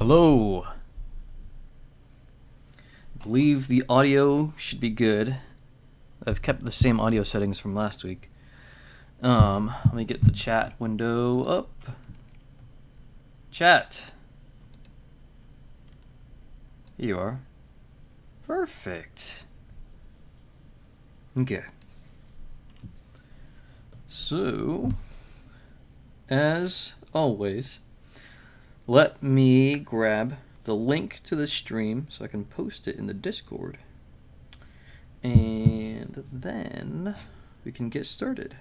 Hello. I believe the audio should be good. I've kept the same audio settings from last week. Let me get the chat window up. Chat. Here you are. Perfect. Okay. So, as always, let me grab the link to the stream so I can post it in the Discord. And then we can get started.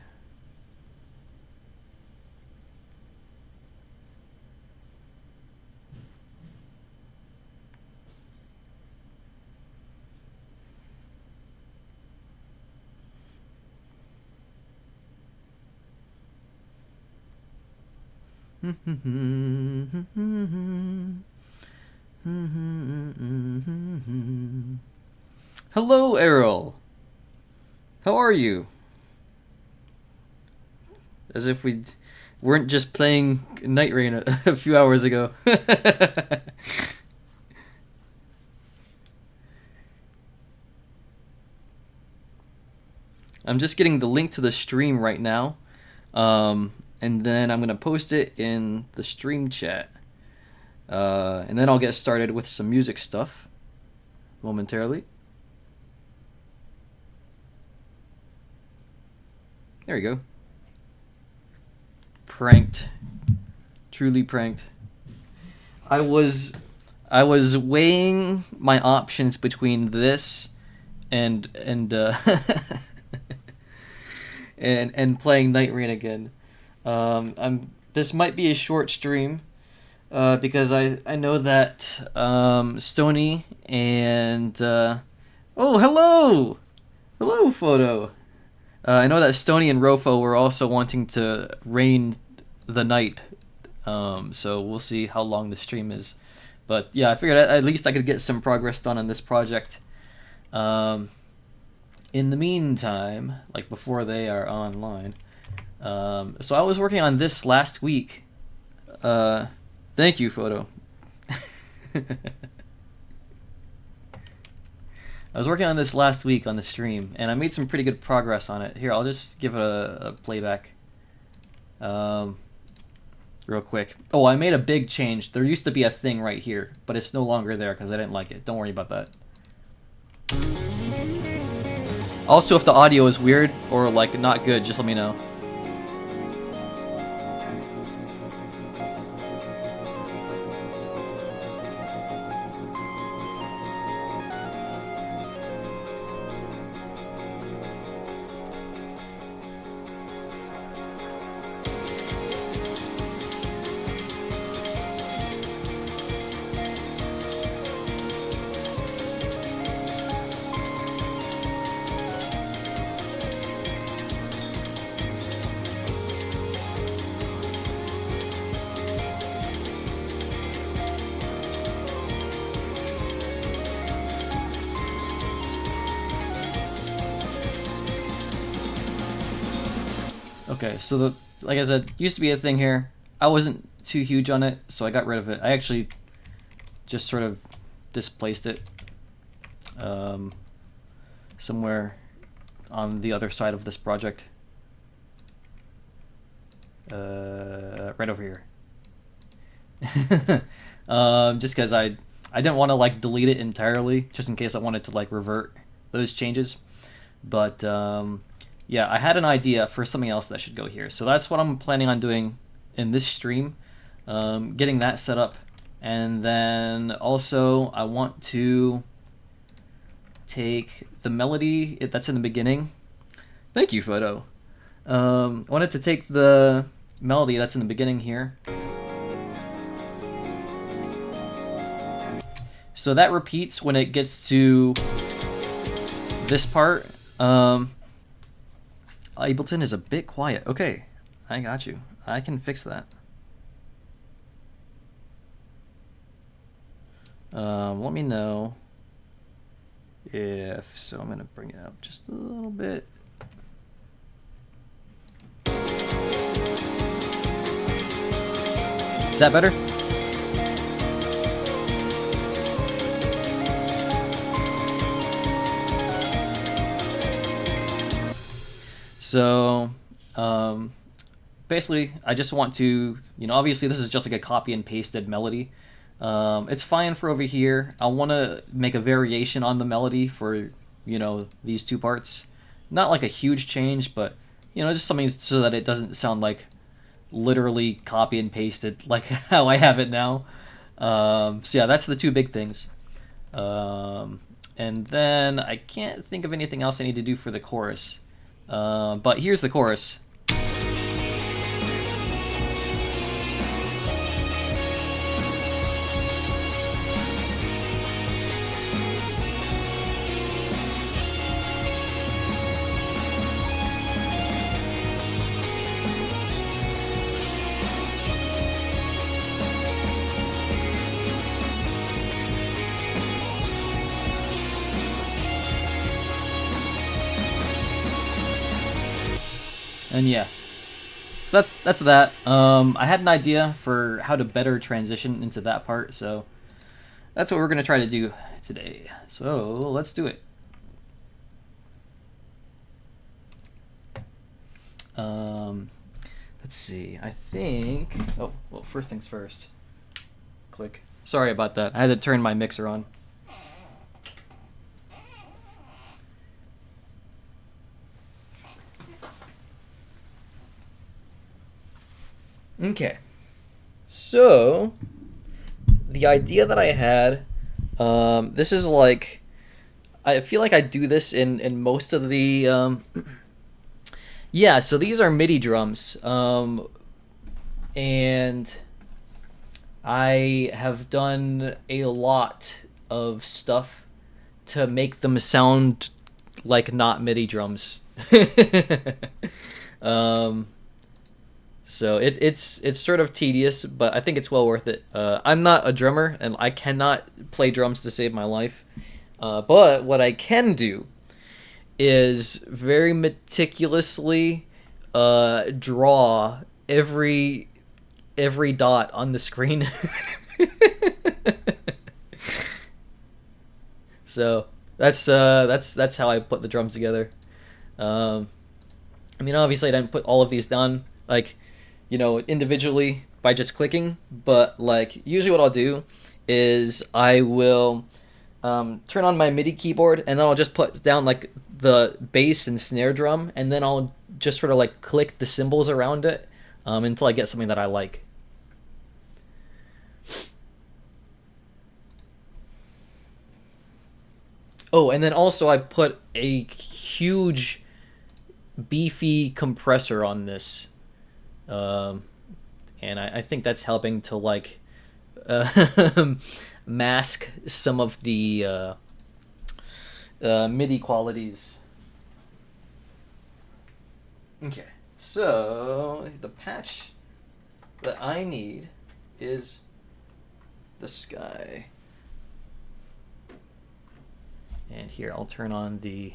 Hello, Errol. How are you? As if we weren't just playing Night Rain a few hours ago. I'm just getting the link to the stream right now. And then I'm going to post it in the stream chat. And then I'll get started with some music stuff momentarily. There we go. Pranked. Truly pranked. I was weighing my options between this and and playing Night Rain again. This might be a short stream because I know that Stony and oh, hello Photo. I know that Stony and Rofo were also wanting to rain the night, so we'll see how long the stream is. But yeah, I figured at least I could get some progress done on this project. In the meantime, like before they are online. So I was working on this last week. Thank you, Photo. I was working on this last week on the stream, and I made some pretty good progress on it. Here, I'll just give it a playback real quick. Oh, I made a big change. There used to be a thing right here, but it's no longer there because I didn't like it. Don't worry about that. Also, if the audio is weird or like not good, just let me know. Okay, so like I said, used to be a thing here. I wasn't too huge on it, so I got rid of it. I actually just sort of displaced it somewhere on the other side of this project. Right over here. Just because I didn't want to like delete it entirely, just in case I wanted to like revert those changes. But yeah, I had an idea for something else that should go here. So that's what I'm planning on doing in this stream, getting that set up. And then also I want to take the melody that's in the beginning. Thank you, Photo. I wanted to take the melody that's in the beginning here. So that repeats when it gets to this part. Ableton is a bit quiet. Okay, I got you. I can fix that. Let me know if so. I'm gonna bring it up just a little bit. Is that better? So basically, I just want to, obviously this is just like a copy and pasted melody. It's fine for over here. I want to make a variation on the melody for, these two parts. Not like a huge change, but, just something so that it doesn't sound like literally copy and pasted like how I have it now. So yeah, that's the two big things. And then I can't think of anything else I need to do for the chorus. But here's the chorus. And yeah, so that's that. I had an idea for how to better transition into that part, so that's what we're gonna try to do today. So let's do it. Let's see. I think. Oh, well, first things first. Click. Sorry about that. I had to turn my mixer on. Okay, so the idea that I had, this is like, I feel like I do this in most of the, yeah, so these are MIDI drums, and I have done a lot of stuff to make them sound like not MIDI drums. So it's sort of tedious, but I think it's well worth it. I'm not a drummer, and I cannot play drums to save my life. But what I can do is very meticulously draw every dot on the screen. So that's how I put the drums together. I mean, obviously, I didn't put all of these down like, individually by just clicking, but like usually what I'll do is I will turn on my MIDI keyboard, and then I'll just put down like the bass and snare drum, and then I'll just sort of like click the cymbals around it until I get something that I like. Oh, and then also I put a huge beefy compressor on this. And I think that's helping to like mask some of the MIDI qualities. Okay, so the patch that I need is the sky. And here I'll turn on the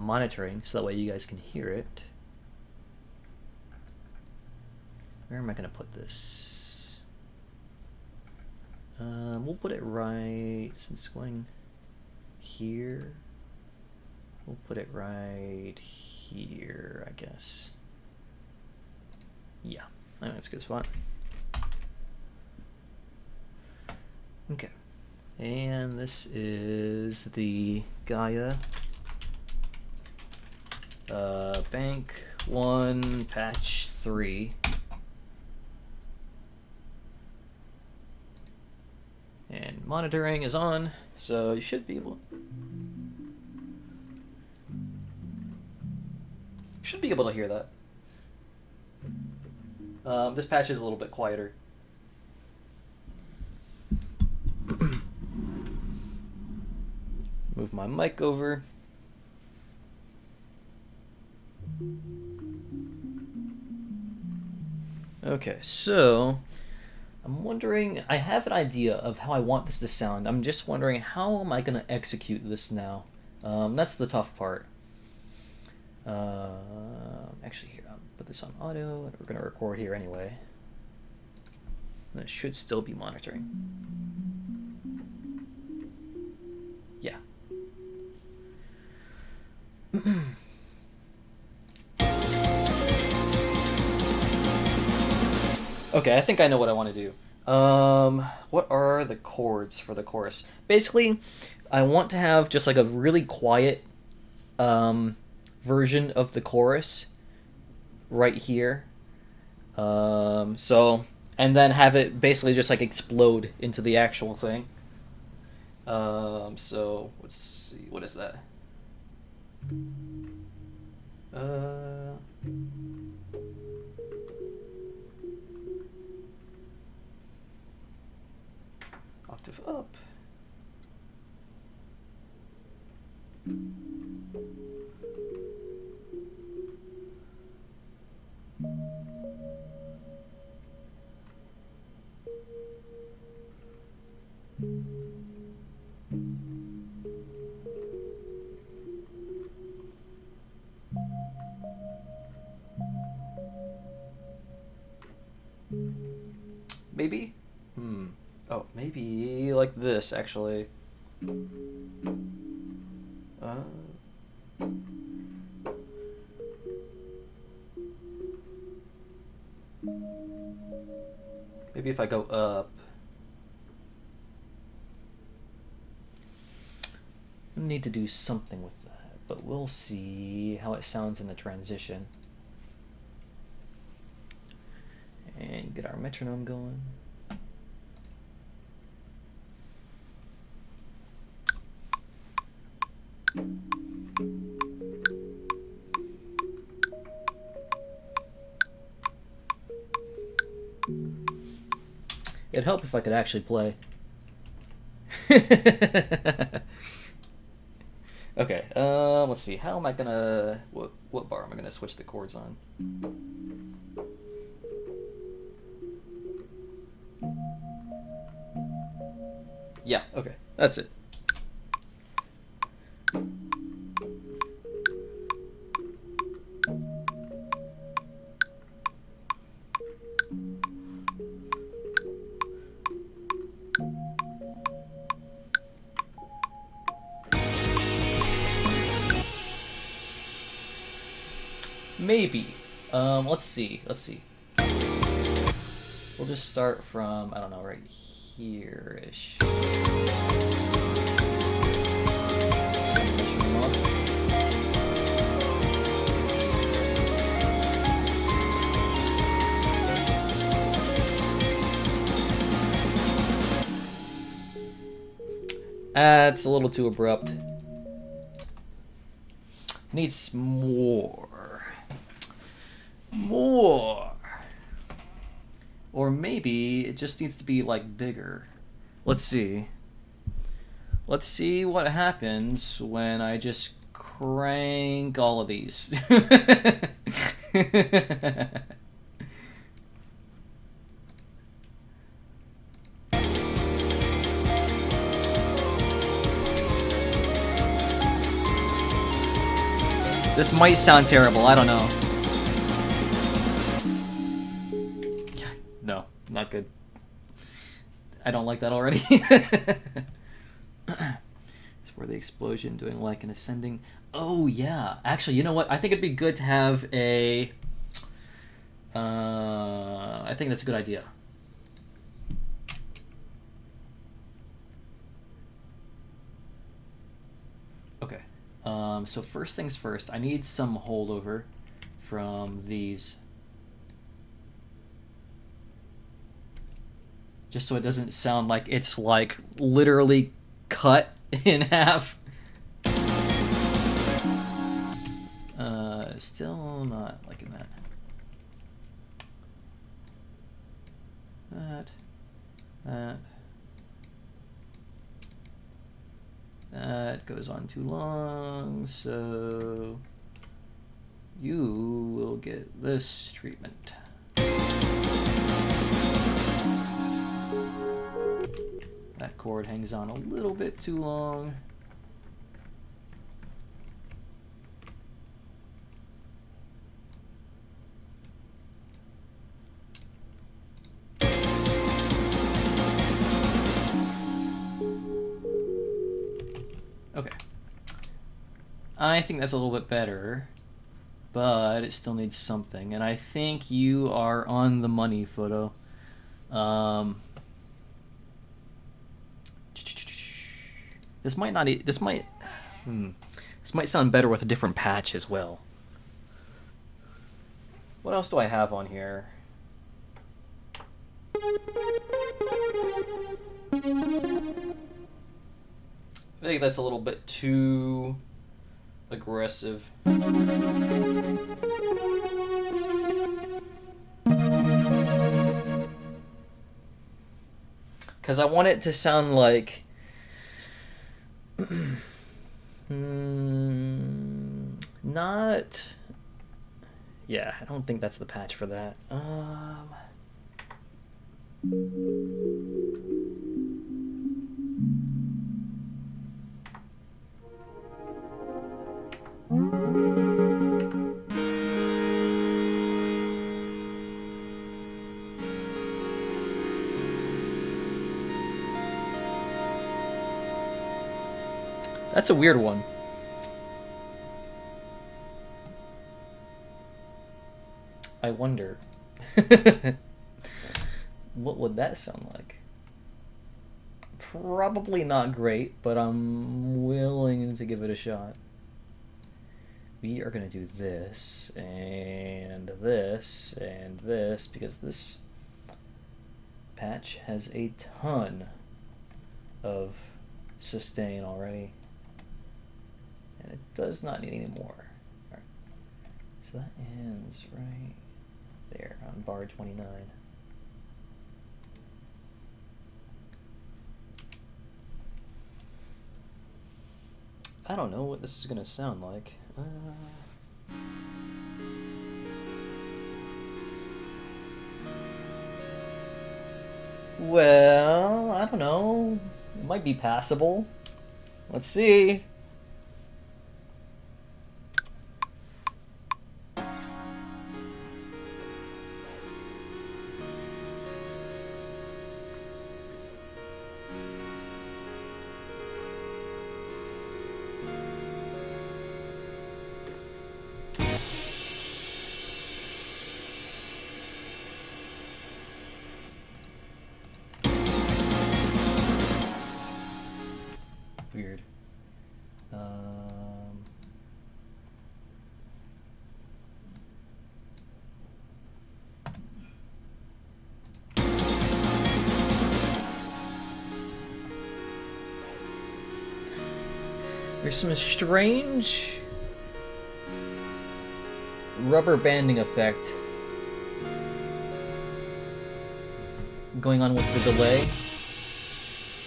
monitoring so that way you guys can hear it. Where am I going to put this? We'll put it right, since it's going here, we'll put it right here, I guess. Yeah, I think that's a good spot. Okay, and this is the Gaia Bank 1 Patch 3. And monitoring is on, so you should be able to hear that. This patch is a little bit quieter. Move my mic over. Okay, so I'm wondering, I have an idea of how I want this to sound. I'm just wondering, how am I going to execute this now? That's the tough part. Actually, here, I'll put this on auto, and we're going to record here anyway. And it should still be monitoring. Okay, I think I know what I want to do. What are the chords for the chorus? Basically, I want to have just like a really quiet version of the chorus right here. So, and then have it basically just like explode into the actual thing. So let's see, what is that? Uh, Octave up. Maybe? Oh, maybe like this, actually. Uh, Maybe if I go up. I need to do something with that, but we'll see how it sounds in the transition. And get our metronome going. It'd help if I could actually play. Okay, let's see. How am I gonna... What bar am I gonna switch the chords on? Yeah, okay. That's it. Maybe. Let's see. We'll just start from, I don't know, right here-ish. That's a little too abrupt. Needs more. Or maybe it just needs to be like bigger. Let's see. Let's see what happens when I just crank all of these. This might sound terrible, I don't know. No, not good. I don't like that already. It's for the explosion, doing like an ascending. Oh yeah, actually, you know what? I think it'd be good to have a. I think that's a good idea. Okay. So first things first, I need some holdover from these. Just so it doesn't sound like it's like literally cut in half. Still not liking that. That goes on too long, so you will get this treatment. That chord hangs on a little bit too long. Okay. I think that's a little bit better, but it still needs something. And I think you are on the money, Photo. This might not. This might. This might sound better with a different patch as well. What else do I have on here? I think that's a little bit too aggressive. Because I want it to sound like... not... Yeah, I don't think that's the patch for that. That's a weird one. I wonder. What would that sound like? Probably not great, but I'm willing to give it a shot. We are going to do this, and this, and this, because this patch has a ton of sustain already. And it does not need any more. Right. So that ends right there on bar 29. I don't know what this is going to sound like. Well, I don't know. It might be passable. Let's see. Weird. There's some strange rubber banding effect going on with the delay.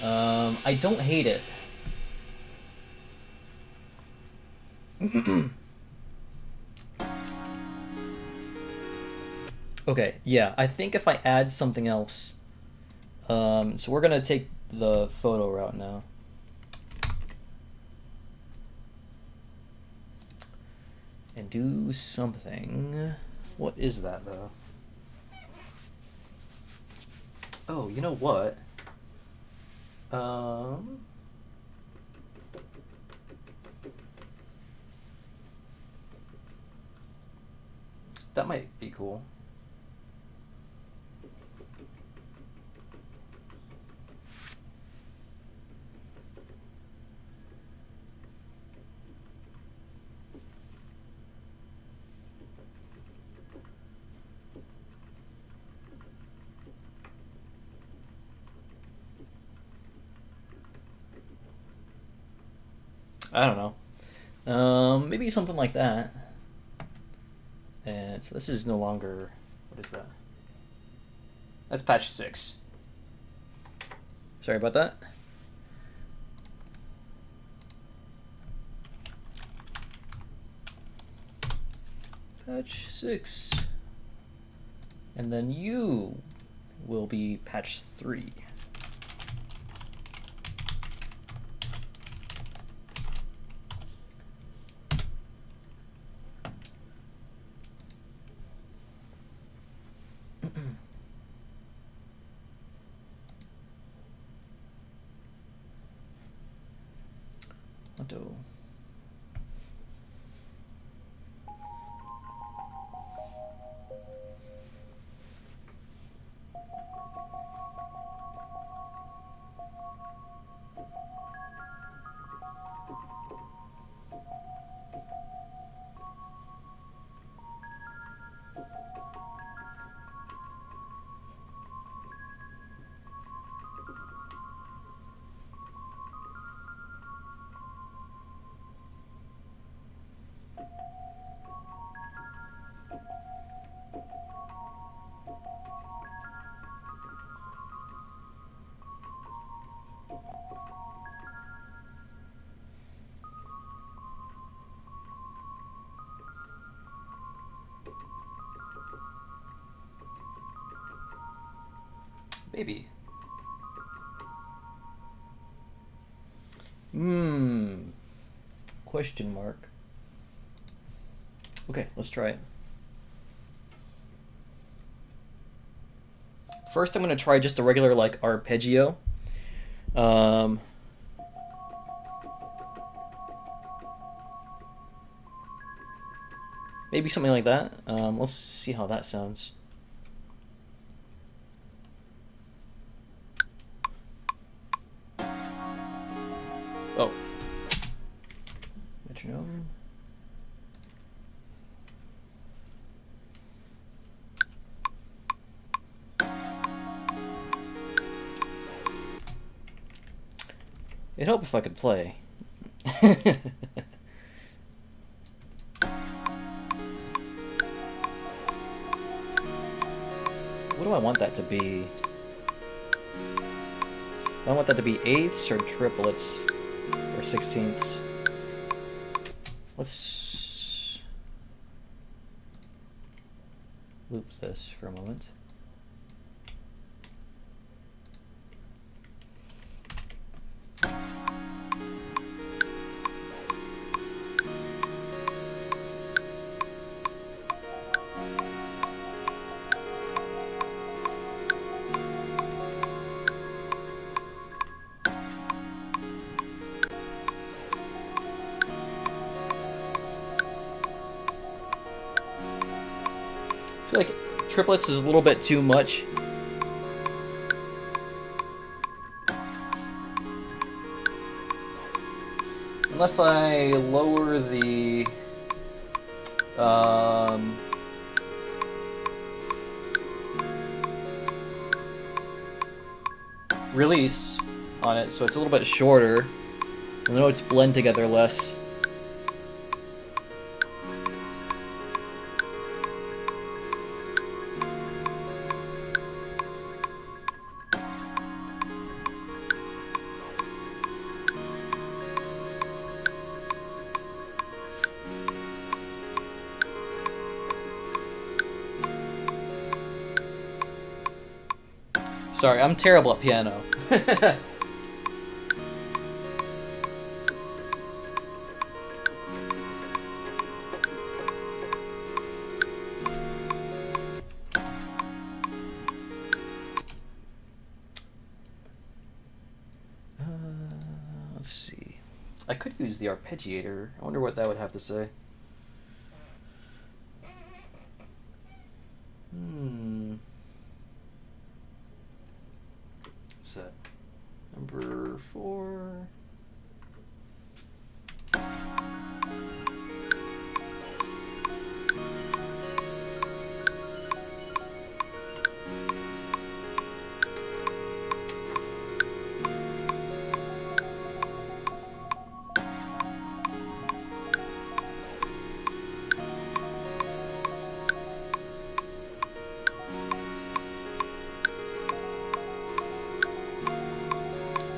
I don't hate it. Okay, yeah, I think if I add something else, so we're gonna take the photo route now. And do something. What is that though? Oh, you know what? That might be cool. I don't know. Maybe something like that. And so this is no longer, what is that? That's patch 6. Sorry about that. Patch 6. And then you will be patch 3. Maybe. Question mark. Okay, let's try it. First, I'm going to try just a regular, like, arpeggio. Maybe something like that. Let's see how that sounds. Oh. Metronome. It'd help if I could play. What do I want that to be? Do I want that to be eighths or triplets or sixteenths? Let's loop this for a moment. I feel like triplets is a little bit too much. Unless I lower the release on it, so it's a little bit shorter, and the notes blend together less. Sorry, I'm terrible at piano. Let's see. I could use the arpeggiator. I wonder what that would have to say. Set number 4.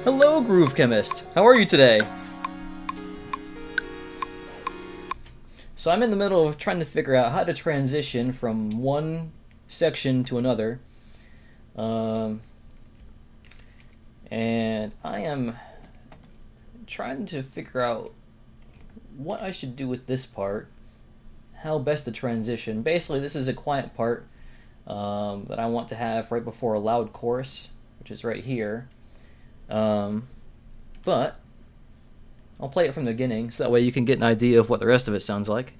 Hello, Groove Chemist. How are you today? So I'm in the middle of trying to figure out how to transition from one section to another. And I am trying to figure out what I should do with this part, how best to transition. Basically, this is a quiet part that I want to have right before a loud chorus, which is right here. But I'll play it from the beginning, so that way you can get an idea of what the rest of it sounds like.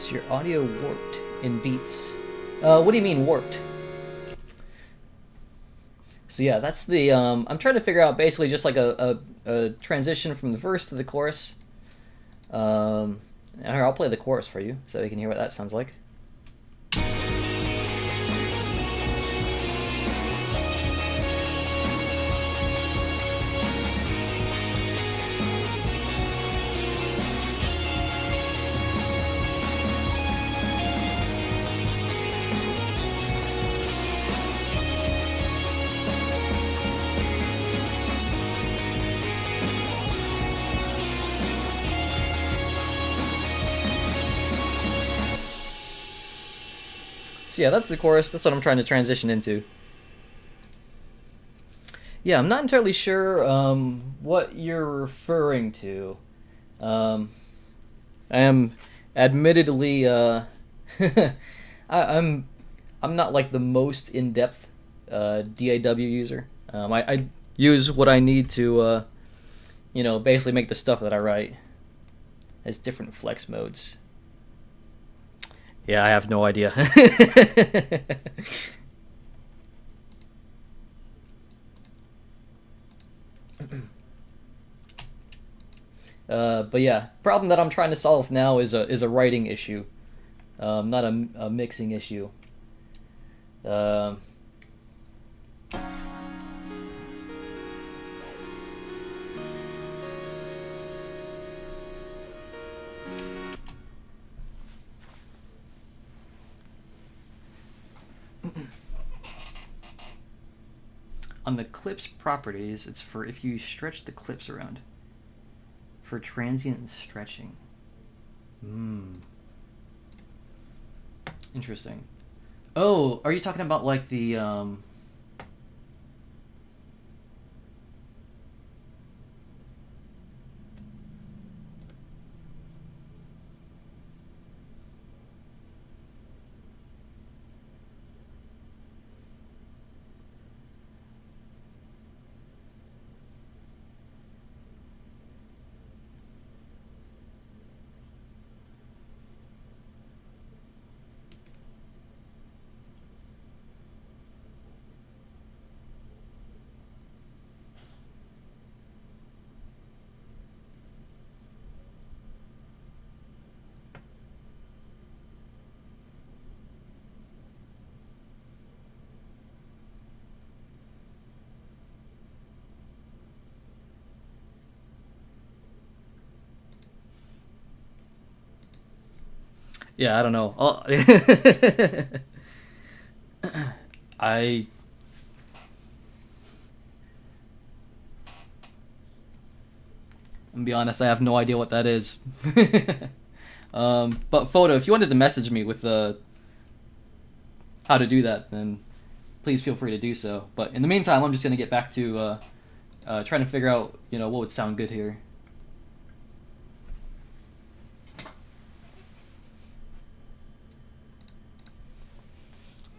Is your audio warped in beats? What do you mean warped? So yeah, that's the, I'm trying to figure out basically just like a transition from the verse to the chorus. Here, I'll play the chorus for you so you can hear what that sounds like. So yeah, that's the chorus. That's what I'm trying to transition into. Yeah, I'm not entirely sure what you're referring to. I am admittedly I'm not like the most in-depth DAW user. I use what I need to you know, basically make the stuff that I write as different flex modes. Yeah, I have no idea. But yeah, problem that I'm trying to solve now is a writing issue, not a mixing issue. On the clips properties, it's for if you stretch the clips around. For transient stretching. Interesting. Oh, are you talking about like the yeah, I don't know. Oh. I'm gonna be honest, I have no idea what that is. But Photo, if you wanted to message me with how to do that, then please feel free to do so. But in the meantime, I'm just gonna get back to trying to figure out, you know, what would sound good here.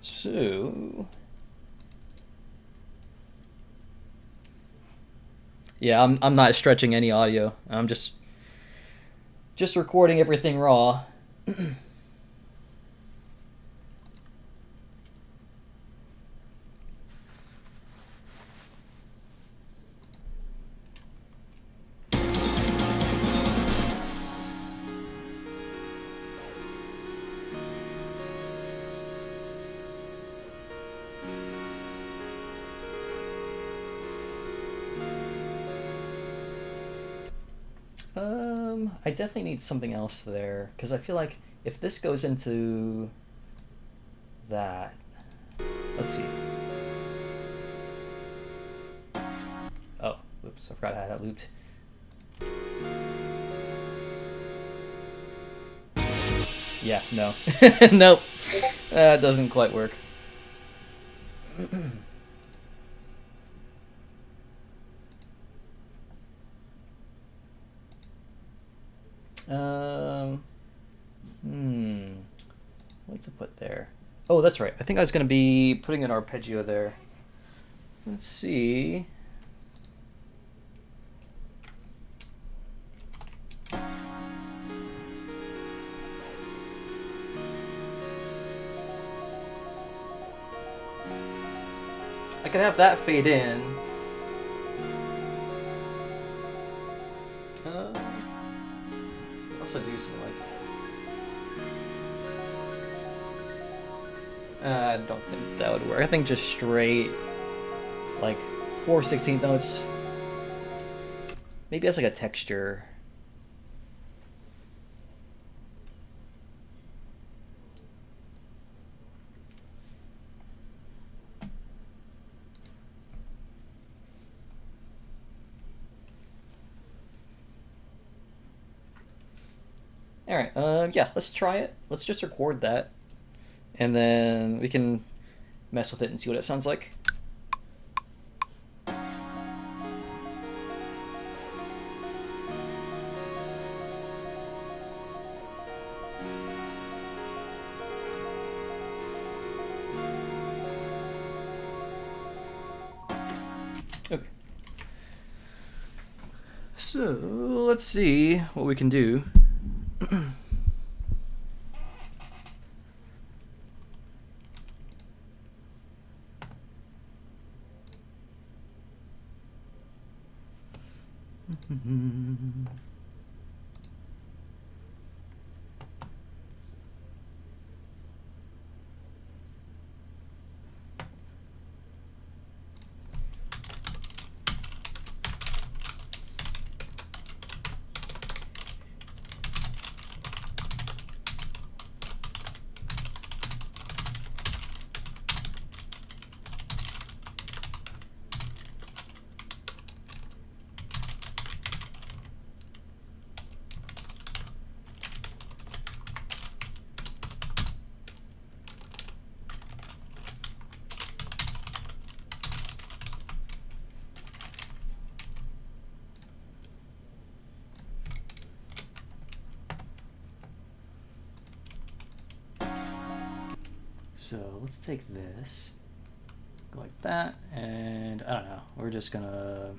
So, yeah, I'm not stretching any audio. I'm just recording everything raw. I definitely need something else there, because I feel like if this goes into that, let's see. Oh, oops, I forgot how that looped. Yeah, no. Nope. That doesn't quite work. What to put there? Oh, that's right. I think I was going to be putting an arpeggio there. Let's see. I could have that fade in. Also do something like. I don't think that would work. I think just straight, like 4/16 notes. Maybe as like a texture. All right. Yeah. Let's try it. Let's just record that, and then we can mess with it and see what it sounds like. Okay. So let's see what we can do. So let's take this, go like that, and I don't know, we're just gonna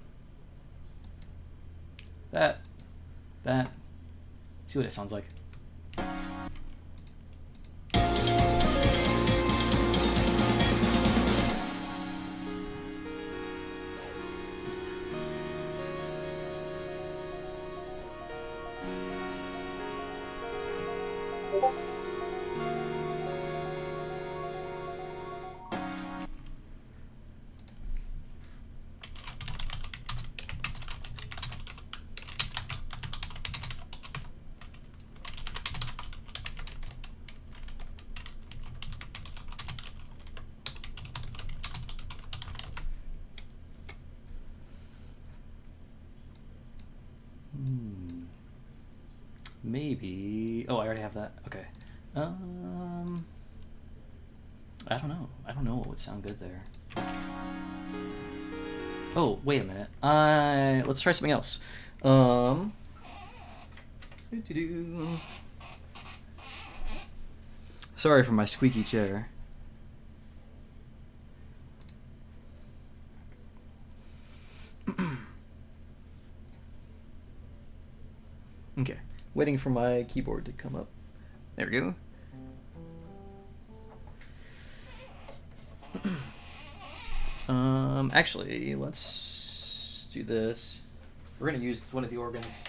that, see what it sounds like. Maybe. Oh, I already have that. Okay. I don't know. I don't know what would sound good there. Oh, wait a minute. Let's try something else. Sorry for my squeaky chair. Okay. Waiting for my keyboard to come up. There we go. Actually, let's do this. We're gonna use one of the organs.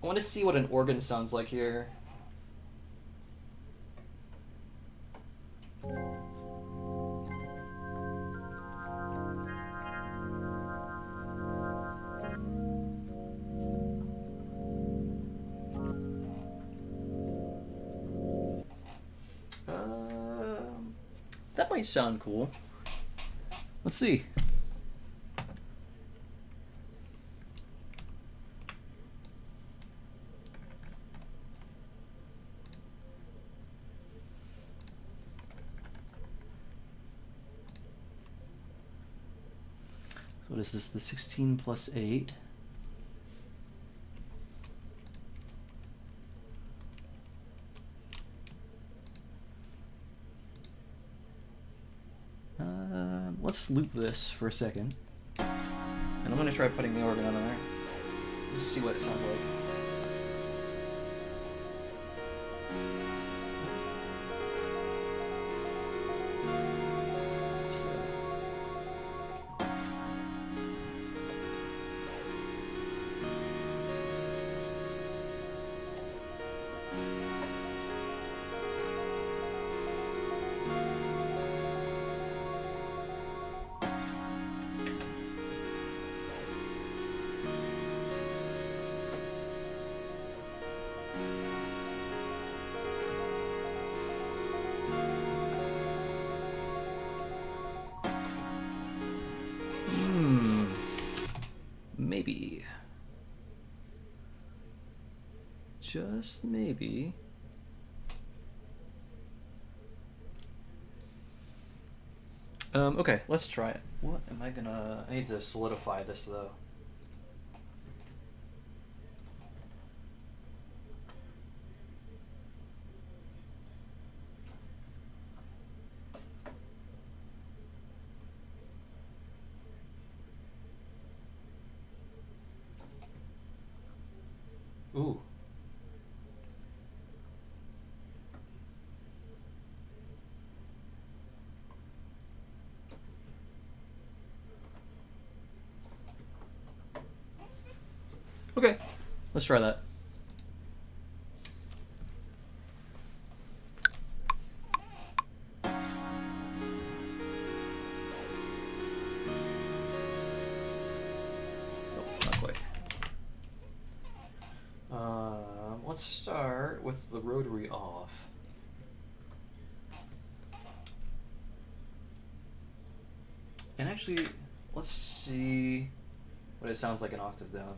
I want to see what an organ sounds like here. That might sound cool. Let's see. So what is this? The 16 plus 8. Let's loop this for a second. And I'm going to try putting the organ on there. Just see what it sounds like. So. just maybe. Okay, let's try it. What am I gonna... I need to solidify this, though. Ooh. Okay, let's try that. Let's start with the rotary off. And actually, let's see what it sounds like an octave down.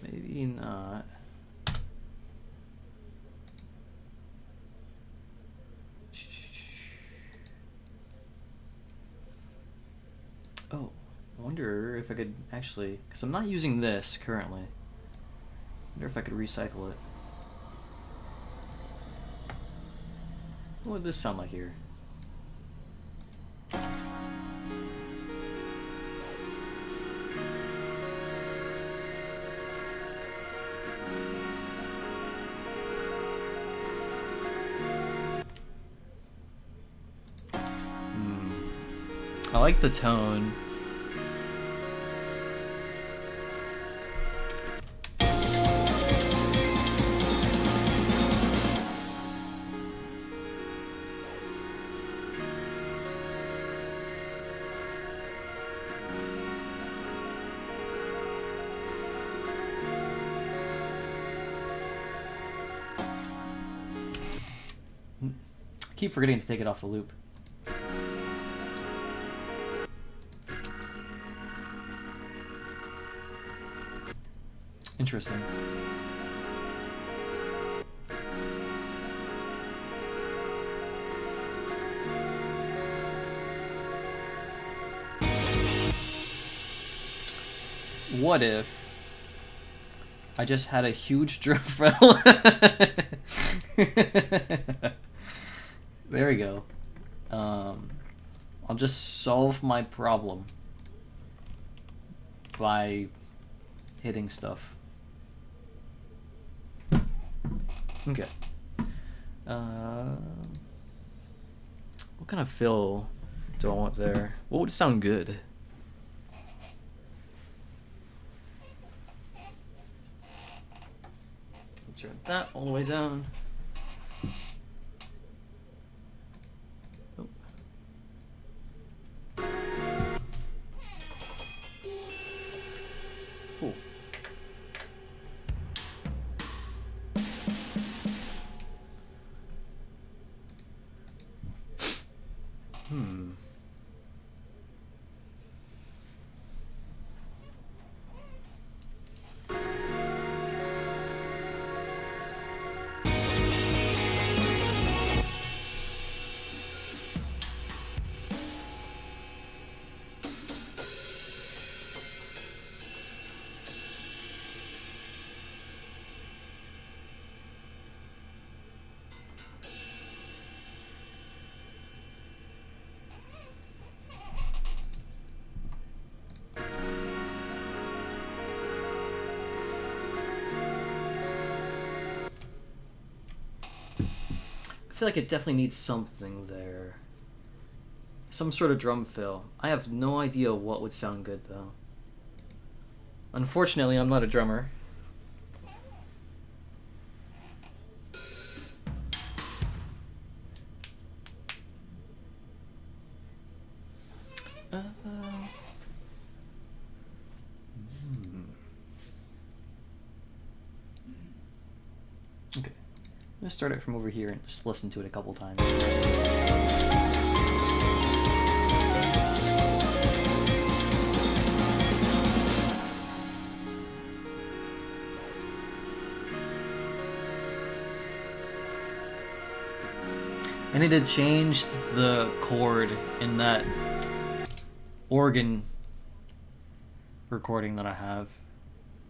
Maybe not. Oh, I wonder if I could actually, because I'm not using this currently. I wonder if I could recycle it. What would this sound like here? I like the tone. I keep forgetting to take it off the loop. Interesting. What if I just had a huge drum fill? There we go. I'll just solve my problem by hitting stuff. Okay. What kind of fill do I want there? What would sound good? Let's turn that all the way down. Oh. Cool. feel like it definitely needs something there. Some sort of drum fill. I have no idea what would sound good though. Unfortunately, I'm not a drummer. Okay. I'm gonna start it from over here and just listen to it a couple times. I need to change the chord in that organ recording that I have,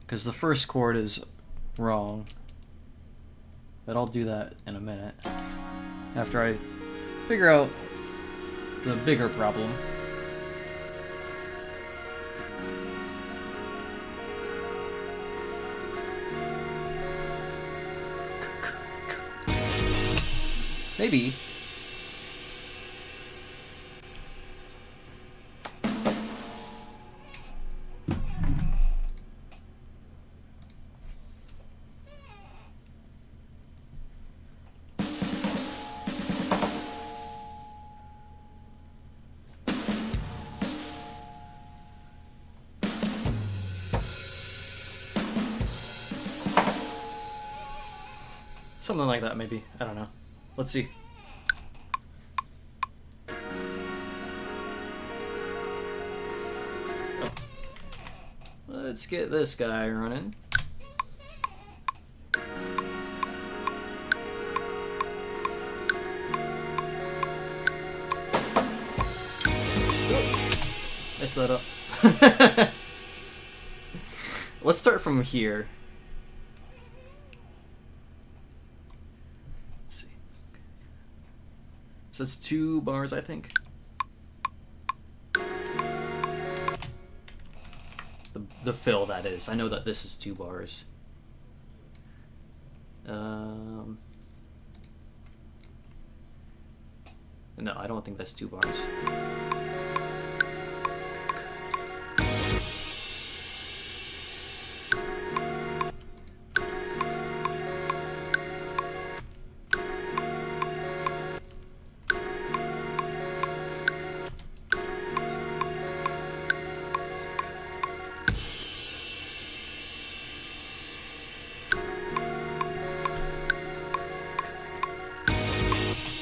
because the first chord is wrong. But I'll do that in a minute, after I figure out the bigger problem. Maybe. Something like that, maybe. I don't know. Let's see. Oh. Let's get this guy running. Messed that up. Let's start from here. So it's 2 bars, I think. The fill, that is. I know that this is 2 bars. No, I don't think that's 2 bars.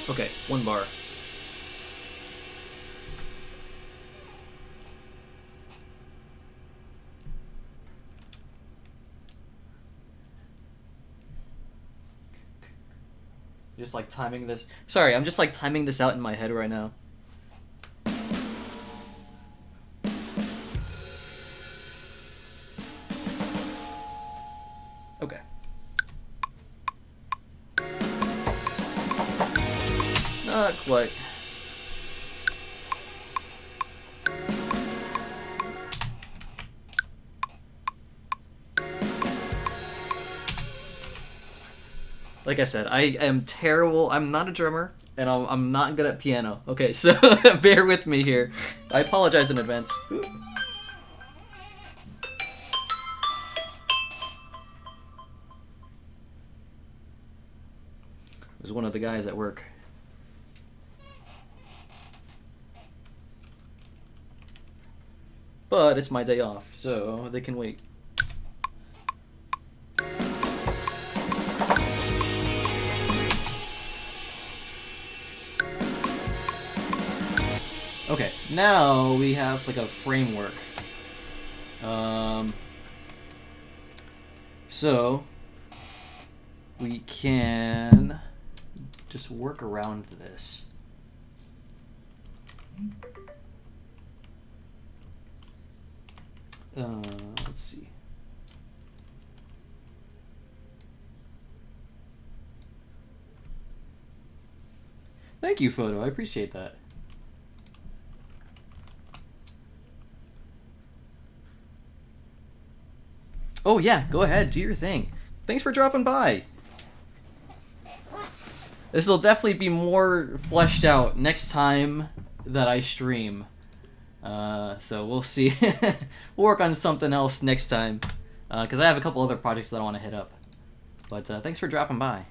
Okay, 1 bar. Just like timing this. Sorry, I'm just like timing this out in my head right now. Okay. Not quite. Like I said, I am terrible. I'm not a drummer, and I'm not good at piano. Okay, so bear with me here. I apologize in advance. It was one of the guys at work. But it's my day off, so they can wait. Okay, now we have like a framework. So we can just work around this. Let's see. Thank you, Photo. I appreciate that. Oh yeah, go ahead, do your thing. Thanks for dropping by. This will definitely be more fleshed out next time that I stream. So we'll see. We'll work on something else next time. Because I have a couple other projects that I want to hit up. But thanks for dropping by.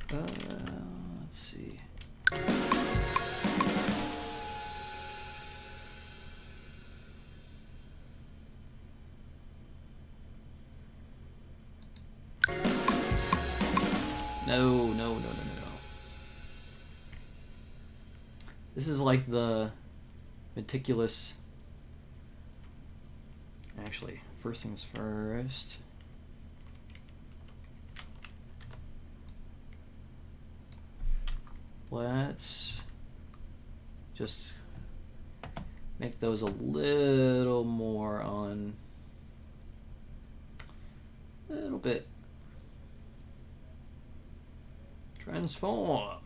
Let's see. No. This is like the meticulous. Actually, first things first. Let's just make those a little more on, a little bit. Transform.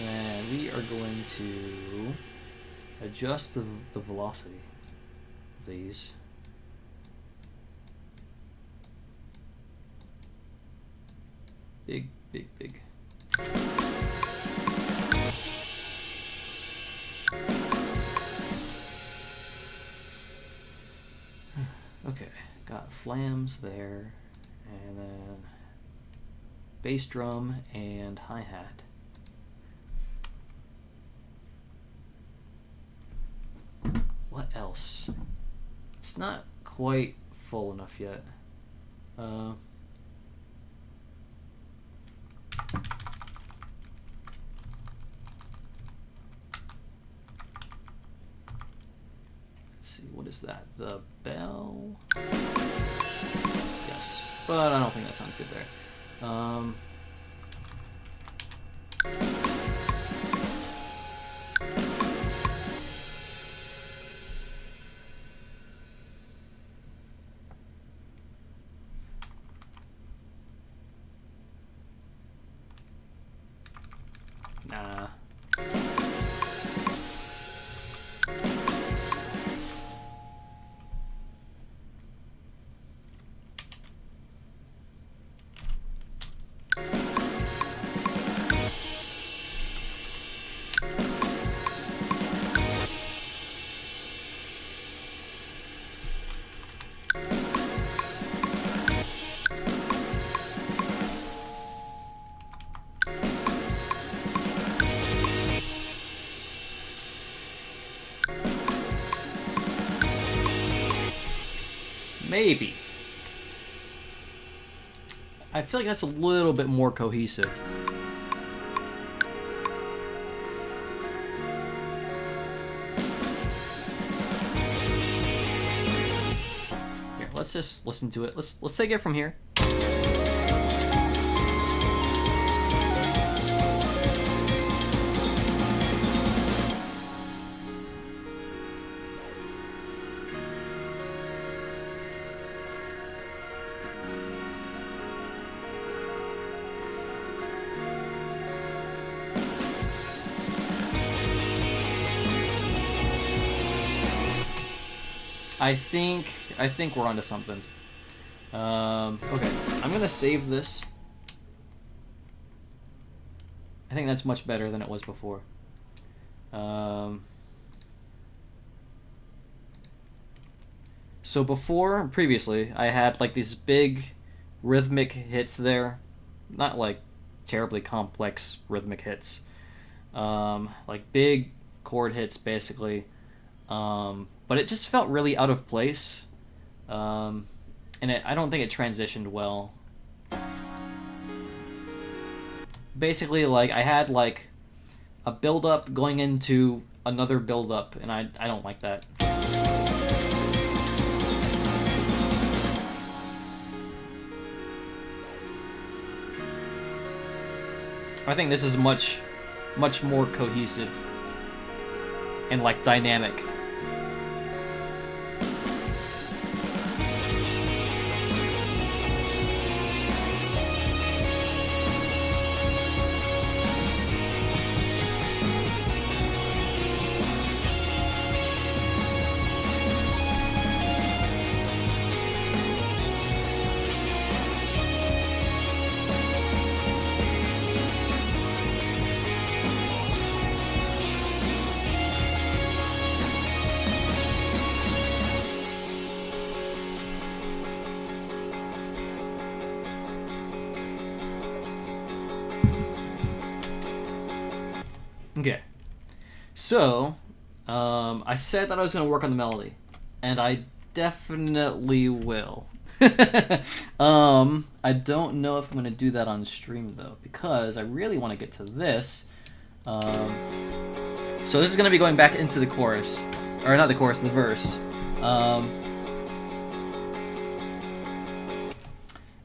And we are going to adjust the velocity of these. Big. Okay, got flams there, and then bass drum and hi-hat. What else? It's not quite full enough yet. Let's see, what is that? The bell? Yes, but I don't think that sounds good there. Nah. Maybe. I feel like that's a little bit more cohesive. Here, let's just listen to it. Let's take it from here. I think we're onto something. Okay, I'm gonna save this. I think that's much better than it was before. So previously, I had like these big rhythmic hits there. Not like terribly complex rhythmic hits. Like big chord hits, basically. But it just felt really out of place. And I don't think it transitioned well. Basically, like, I had, like, a build-up going into another build-up, and I don't like that. I think this is much more cohesive and like dynamic. Okay, so I said that I was going to work on the melody, and I definitely will. I don't know if I'm going to do that on stream though, because I really want to get to this. So this is going to be going back into the chorus, or not the chorus, the verse.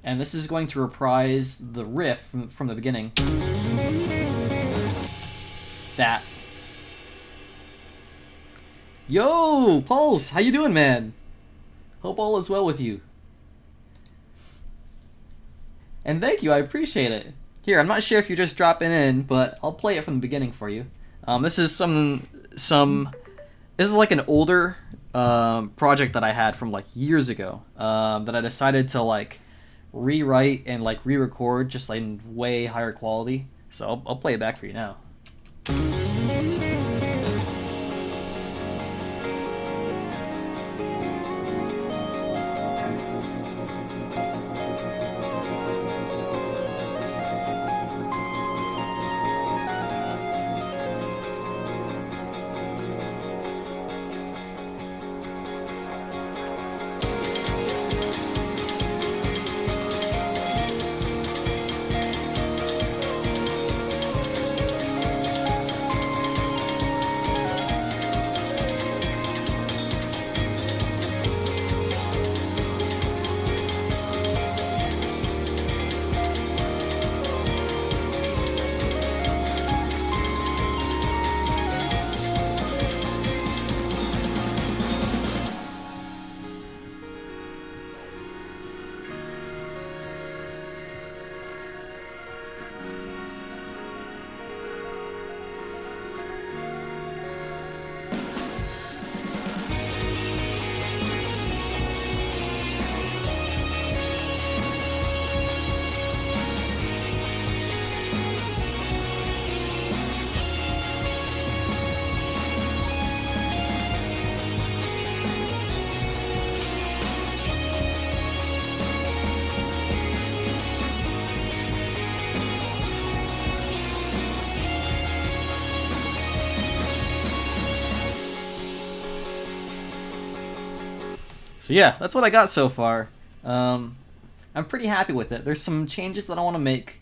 And this is going to reprise the riff from the beginning. That. Yo, Pulse, how you doing, man? Hope all is well with you. And thank you, I appreciate it. Here, I'm not sure if you're just dropping in, but I'll play it from the beginning for you. This is this is like an older project that I had from like years ago that I decided to like rewrite and like re-record just like in way higher quality. So I'll play it back for you now. So yeah, that's what I got so far. I'm pretty happy with it. There's some changes that I want to make,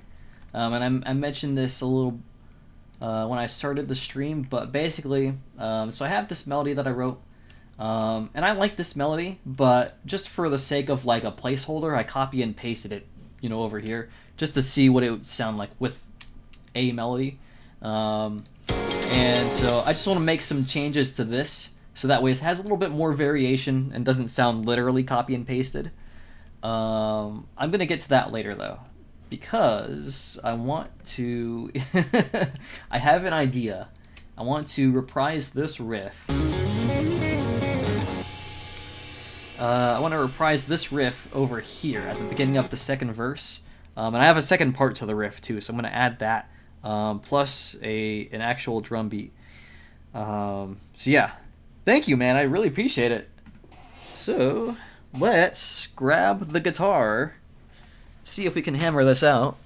and I mentioned this a little when I started the stream, but basically, so I have this melody that I wrote, and I like this melody, but just for the sake of like a placeholder, I copy and pasted it, over here, just to see what it would sound like with a melody. And so I just want to make some changes to this, so that way it has a little bit more variation and doesn't sound literally copy and pasted. I'm going to get to that later, though, because I want to... I have an idea. I want to reprise this riff. I want to reprise this riff over here at the beginning of the second verse. And I have a second part to the riff, too, so I'm going to add that, plus an actual drum beat. So yeah, thank you, man. I really appreciate it. So let's grab the guitar, see if we can hammer this out.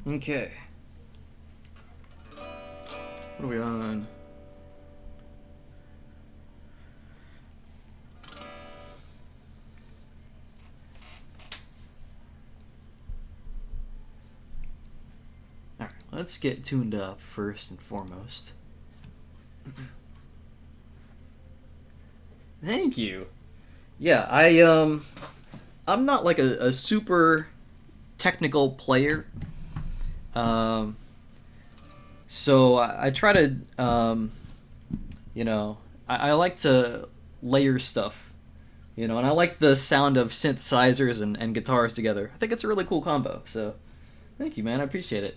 Okay. What are we on? Alright, let's get tuned up first and foremost. Thank you. Yeah, I'm not like a super technical player. So I try to, you know, I like to layer stuff, you know, and I like the sound of synthesizers and guitars together. I think it's a really cool combo, so thank you, man. I appreciate it.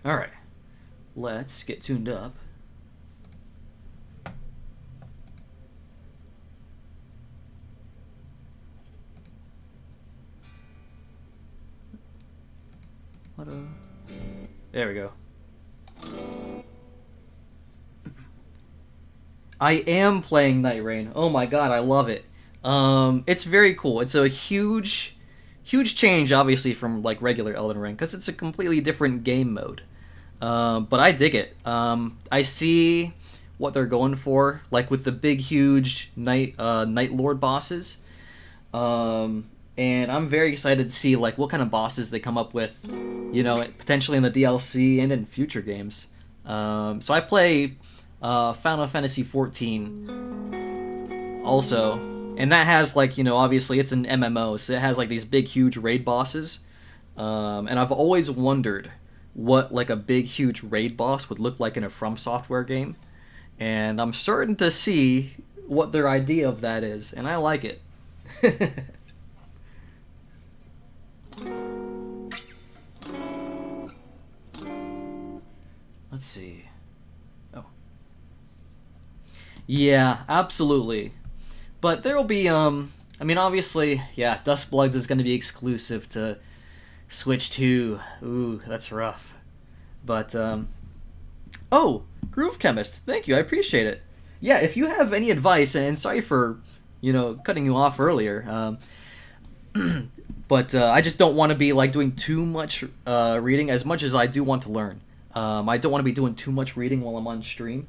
Alright, let's get tuned up. There we go. I am playing Night Rain. Oh my god, I love it. It's very cool. It's a huge change, obviously, from like regular Elden Ring, because it's a completely different game mode. But I dig it. I see what they're going for, like with the big, huge Night Lord bosses. And I'm very excited to see like what kind of bosses they come up with, you know, potentially in the DLC and in future games. So I play Final Fantasy XIV also, and that has like, you know, obviously it's an MMO, so it has like these big, huge raid bosses. And I've always wondered what like a big, huge raid boss would look like in a From Software game, and I'm starting to see what their idea of that is, and I like it. Let's see. Oh. Yeah, absolutely. But there'll be, I mean, obviously, yeah, Dustbloods is going to be exclusive to Switch 2. Ooh, that's rough. But, oh, Groove Chemist, thank you, I appreciate it. Yeah, if you have any advice, and sorry for, you know, cutting you off earlier, but I just don't want to be, like, doing too much reading as much as I do want to learn. I don't want to be doing too much reading while I'm on stream.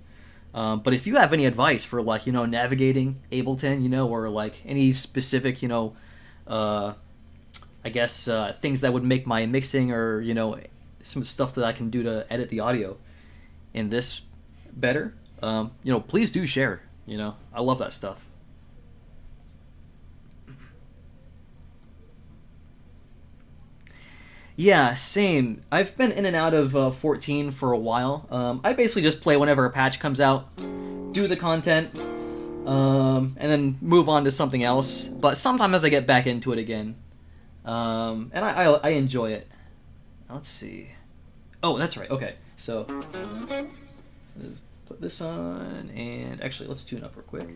But if you have any advice for, like, you know, navigating Ableton, you know, or, like, any specific, you know, I guess, things that would make my mixing or, you know, some stuff that I can do to edit the audio in this better, you know, please do share, you know. I love that stuff. Yeah, same. I've been in and out of 14 for a while. I basically just play whenever a patch comes out, do the content, and then move on to something else. But sometimes I get back into it again, and I enjoy it. Let's see. Oh, that's right. Okay, so put this on, and actually, let's tune up real quick.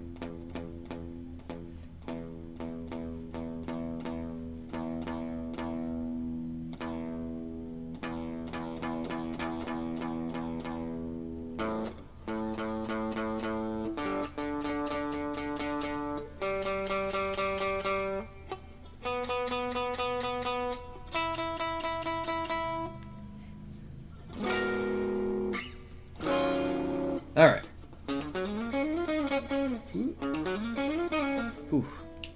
Alright.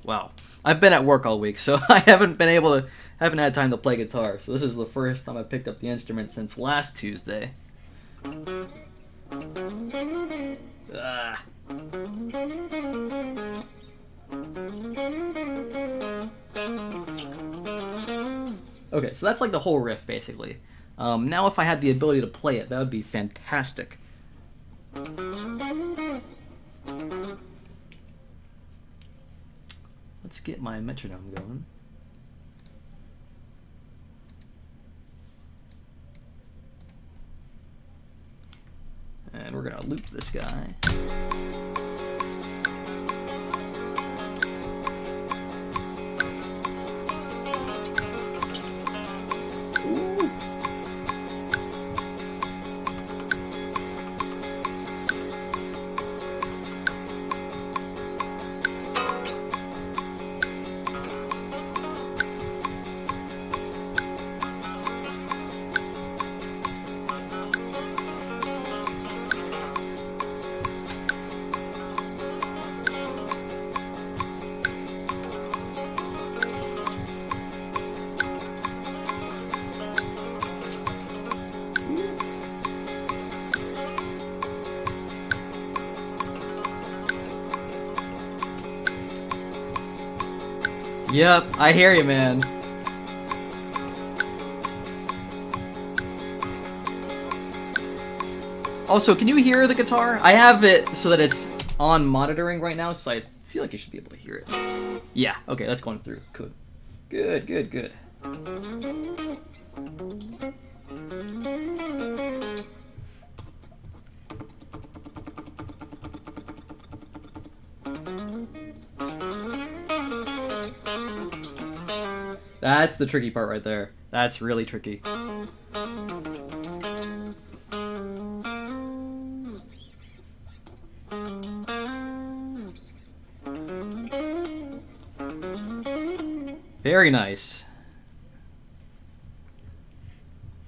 Wow. I've been at work all week, so I haven't had time to play guitar. So this is the first time I picked up the instrument since last Tuesday. Ah. Okay, so that's like the whole riff, basically. Now if I had the ability to play it, that would be fantastic. Let's get my metronome going. And we're gonna loop this guy. Ooh. Yep, I hear you, man. Also, can you hear the guitar? I have it so that it's on monitoring right now, so I feel like you should be able to hear it. Yeah, okay, that's going through. Good. Good, good, good. That's the tricky part right there. That's really tricky. Very nice.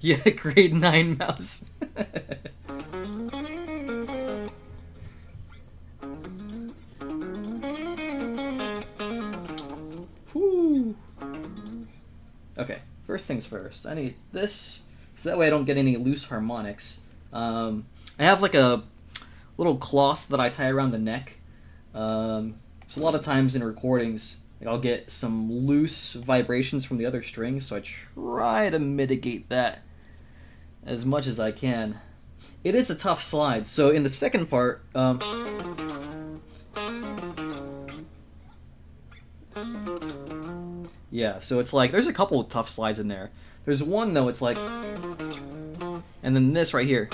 Yeah, grade 9 mouse. Whew. Okay, first things first. I need this, so that way I don't get any loose harmonics. I have like a little cloth that I tie around the neck. So a lot of times in recordings, I'll get some loose vibrations from the other strings, so I try to mitigate that as much as I can. It is a tough slide, so in the second part, yeah, so it's like, there's a couple of tough slides in there. There's one, though, it's like, and then this right here.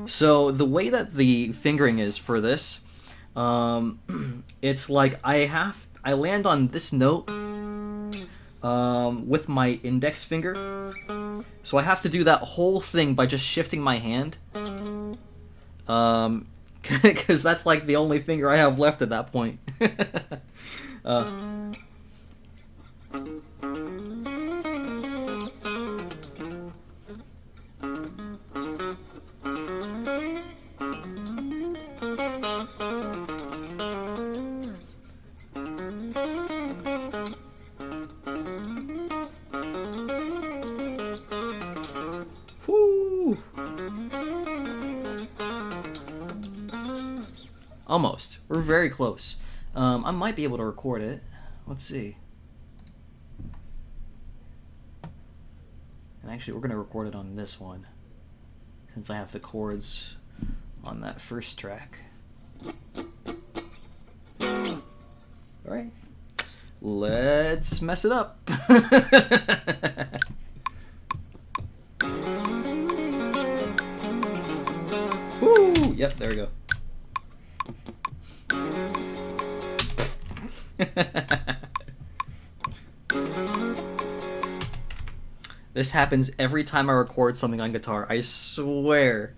So the way that the fingering is for this, it's like I land on this note with my index finger. So I have to do that whole thing by just shifting my hand. Because that's like the only finger I have left at that point. Almost. We're very close. I might be able to record it. Let's see. And actually, we're going to record it on this one, since I have the chords on that first track. Alright. Let's mess it up. Woo! Yep, there we go. This happens every time I record something on guitar, I swear.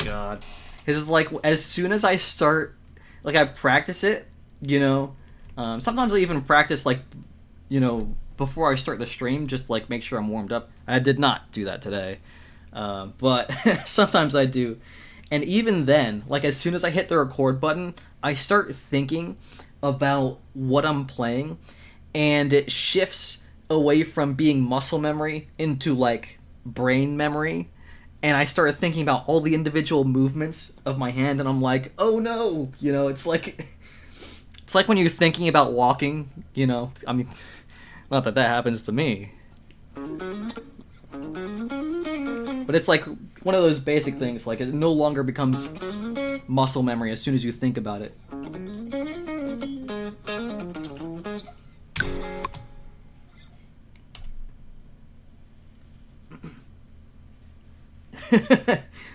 God. It's like, as soon as I start, like, I practice it, you know, sometimes I even practice, like, you know, before I start the stream, just, like, make sure I'm warmed up. I did not do that today, but sometimes I do. And even then, like, as soon as I hit the record button, I start thinking about what I'm playing, and it shifts away from being muscle memory into, like, brain memory, and I start thinking about all the individual movements of my hand, and I'm like, oh no, you know, it's like when you're thinking about walking, you know, I mean, not that that happens to me, but it's like one of those basic things, like, it no longer becomes muscle memory as soon as you think about it.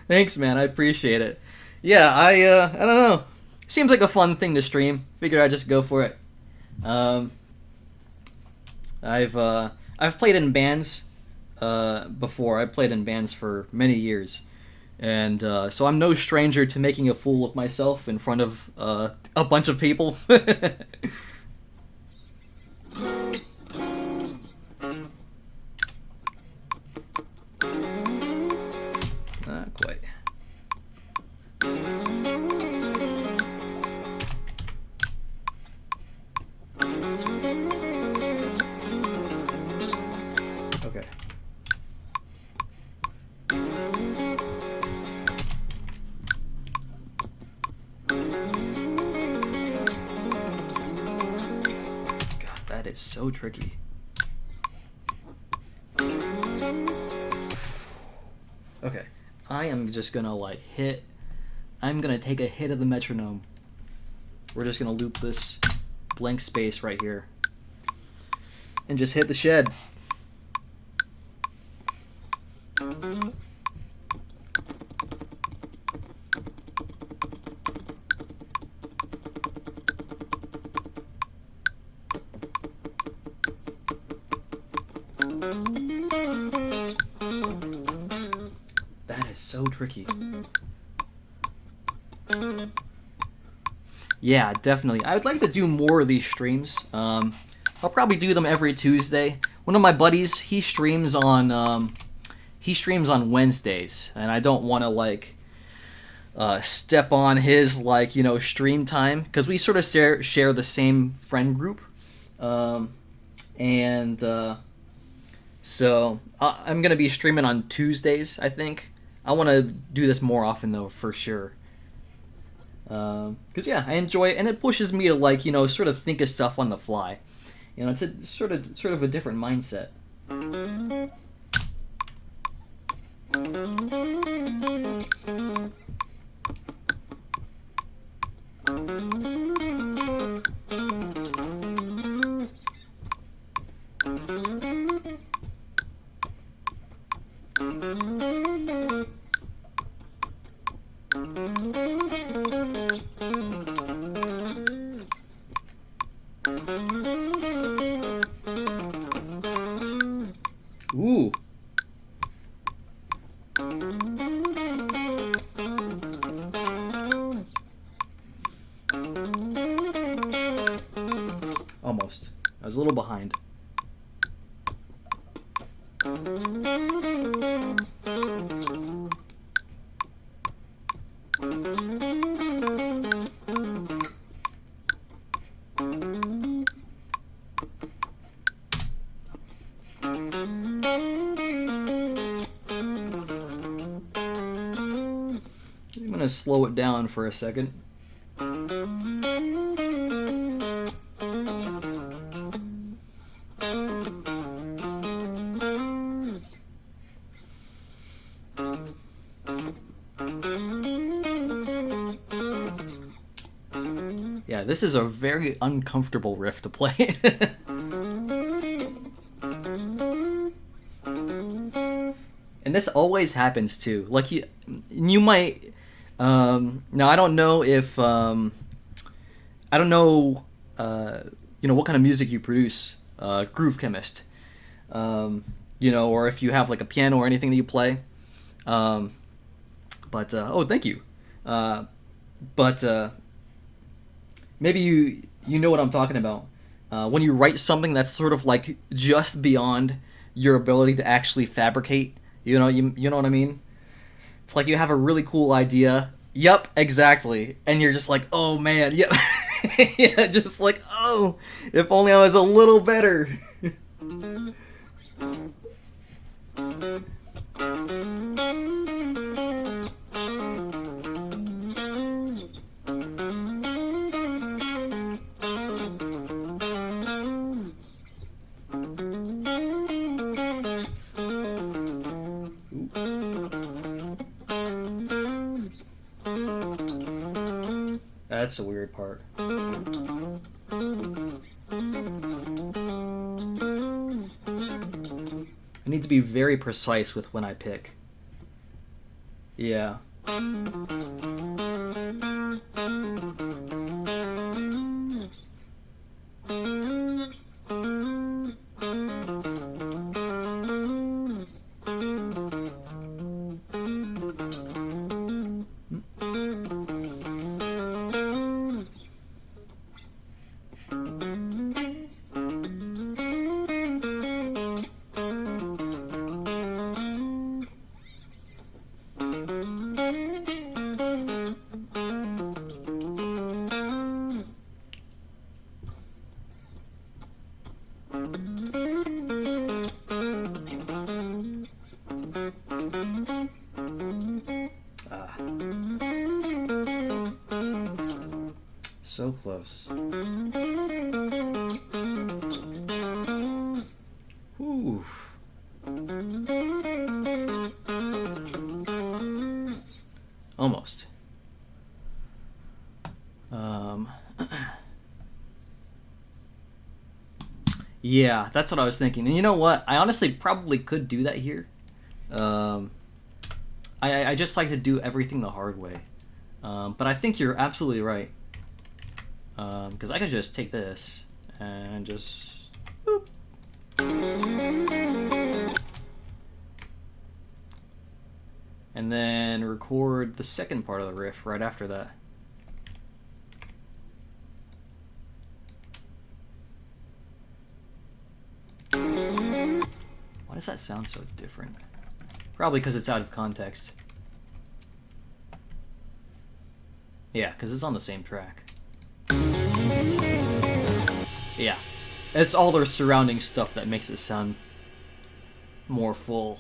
Thanks, man. I appreciate it. Yeah, I don't know. Seems like a fun thing to stream. Figured I'd just go for it. I've played in bands before. I played in bands for many years, and so I'm no stranger to making a fool of myself in front of a bunch of people. Not quite. Okay. is so tricky. Okay, I am just gonna like hit. I'm gonna take a hit of the metronome. We're just gonna loop this blank space right here and just hit the shed. That is so tricky. Yeah, definitely. I would like to do more of these streams. I'll probably do them every Tuesday. One of my buddies, he streams on Wednesdays, and I don't want to like step on his like stream time because we sort of share the same friend group, and so I'm gonna be streaming on Tuesdays. I think I want to do this more often though, for sure. Because yeah, I enjoy it, and it pushes me to like sort of think of stuff on the fly. It's a sort of a different mindset. Ooh. Almost. I was a little behind. I'm gonna slow it down for a second. Yeah, this is a very uncomfortable riff to play. And this always happens too. Like you might. Now I don't know if I don't know what kind of music you produce, Groove Chemist. Or if you have like a piano or anything that you play. But oh, thank you. But maybe you know what I'm talking about. When you write something that's sort of like just beyond your ability to actually fabricate. You know what I mean? It's like you have a really cool idea. Yep, exactly. And you're just like, oh man, yep. Yeah, just like, oh, if only I was a little better. That's a weird part. I need to be very precise with when I pick. Yeah. So close. Almost. Yeah, that's what I was thinking. And you know what? I honestly probably could do that here. I just like to do everything the hard way. But I think you're absolutely right. Because I could just take this and just... Boop. And then record the second part of the riff right after that. Why does that sound so different? Probably because it's out of context. Yeah, because it's on the same track. Yeah. It's all their surrounding stuff that makes it sound more full.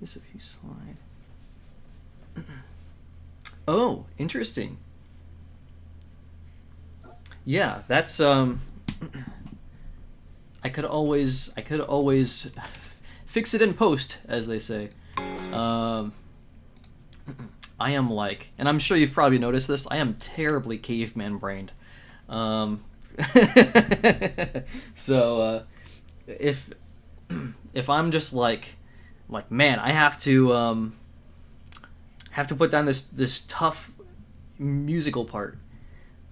This if you slide. Oh, interesting. Yeah, that's I could always fix it in post, as they say. I am like, and I'm sure you've probably noticed this, I am terribly caveman brained. So if I'm just like man, I have to put down this tough musical part,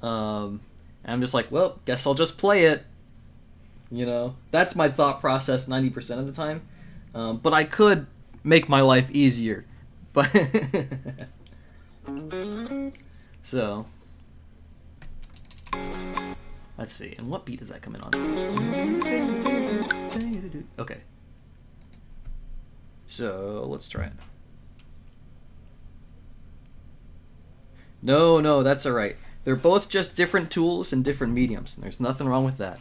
and I'm just like, well, guess I'll just play it. You know, that's my thought process 90% of the time. But I could make my life easier. But so let's see. And what beat does that come in on? Okay. So let's try it. No, that's all right. They're both just different tools and different mediums, and there's nothing wrong with that.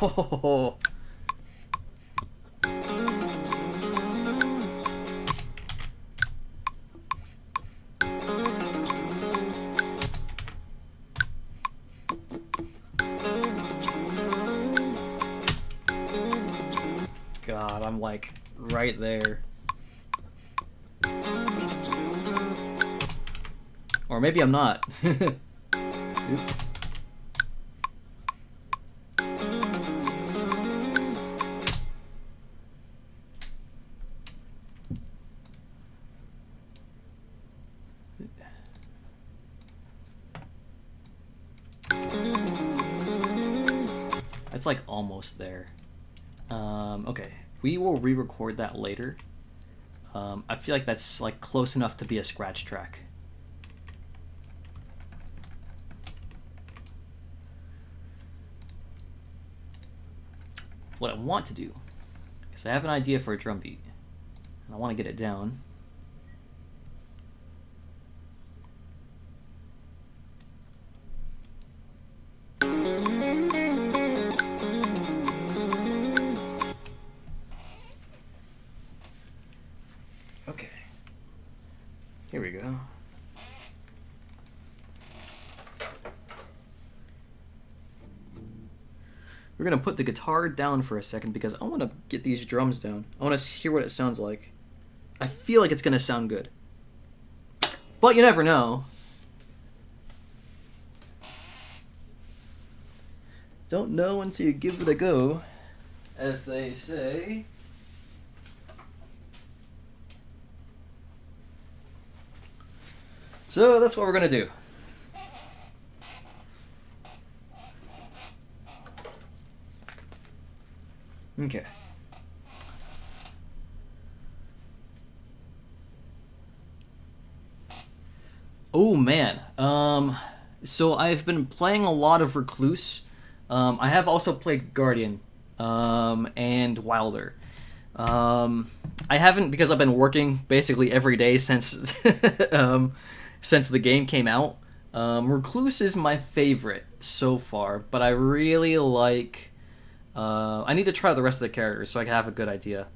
Oh. God, I'm like right there. Or maybe I'm not. Oops. It's like almost there. Okay, we will re-record that later. I feel like that's like close enough to be a scratch track. What I want to do, because I have an idea for a drum beat, and I want to get it down. Okay, here we go. We're going to put the guitar down for a second because I want to get these drums down. I want to hear what it sounds like. I feel like it's going to sound good. But you never know. Don't know until you give it a go, as they say. So that's what we're going to do. Okay. Oh man. So I've been playing a lot of Recluse. I have also played Guardian. and Wilder. I haven't, because I've been working basically every day since since the game came out. Recluse is my favorite so far, but I really like. I need to try the rest of the characters so I can have a good idea.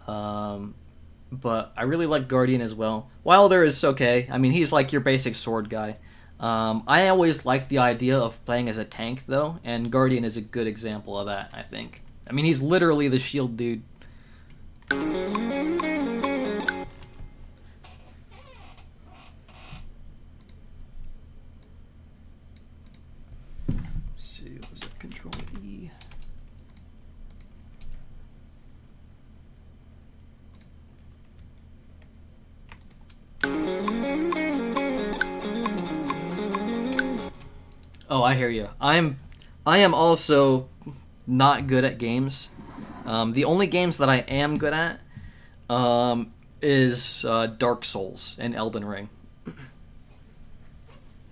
But I really like Guardian as well. Wilder is okay. I mean, he's like your basic sword guy. I always liked the idea of playing as a tank, though, and Guardian is a good example of that, I think. I mean, he's literally the shield dude. See, what was it? Control E. Oh, I hear you. I am also not good at games. The only games that I am good at is Dark Souls and Elden Ring.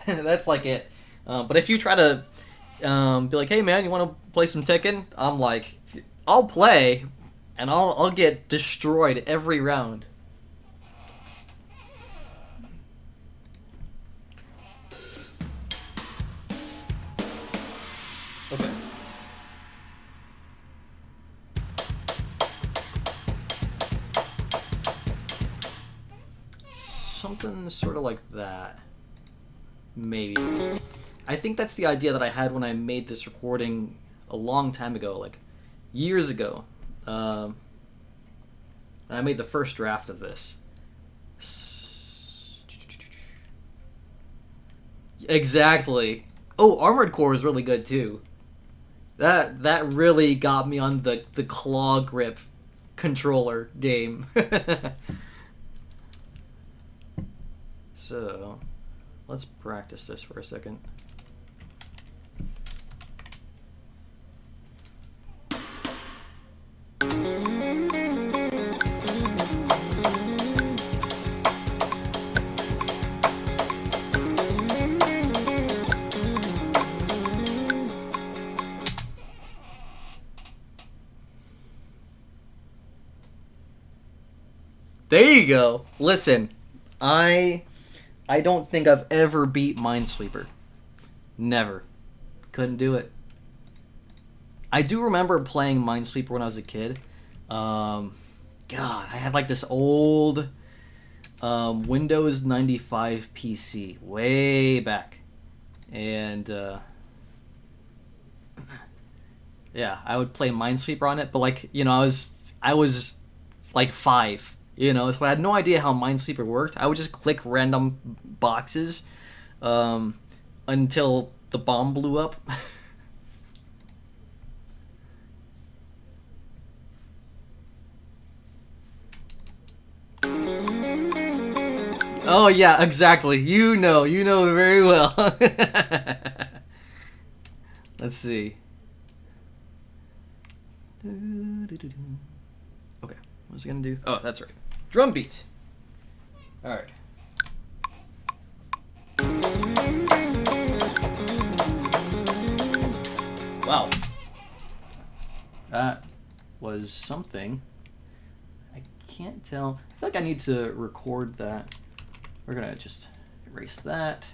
That's like it. But if you try to be like, "Hey man, you want to play some Tekken?" I'm like, I'll play, and I'll get destroyed every round. Okay. Something sort of like that. Maybe. I think that's the idea that I had when I made this recording a long time ago, like years ago. And I made the first draft of this. Exactly. Oh, Armored Core is really good too. That really got me on the claw grip controller game. So, let's practice this for a second. There you go. Listen, I don't think I've ever beat Minesweeper. Never. Couldn't do it. I do remember playing Minesweeper when I was a kid. God, I had like this old Windows 95 PC way back. And yeah, I would play Minesweeper on it, but like, you know, I was like 5. You know, so I had no idea how Minesweeper worked. I would just click random boxes until the bomb blew up. Oh yeah, exactly. You know very well. Let's see. Okay, what was I gonna do? Oh, that's right. Drum beat. All right. Wow. That was something. I can't tell. I feel like I need to record that. We're gonna just erase that.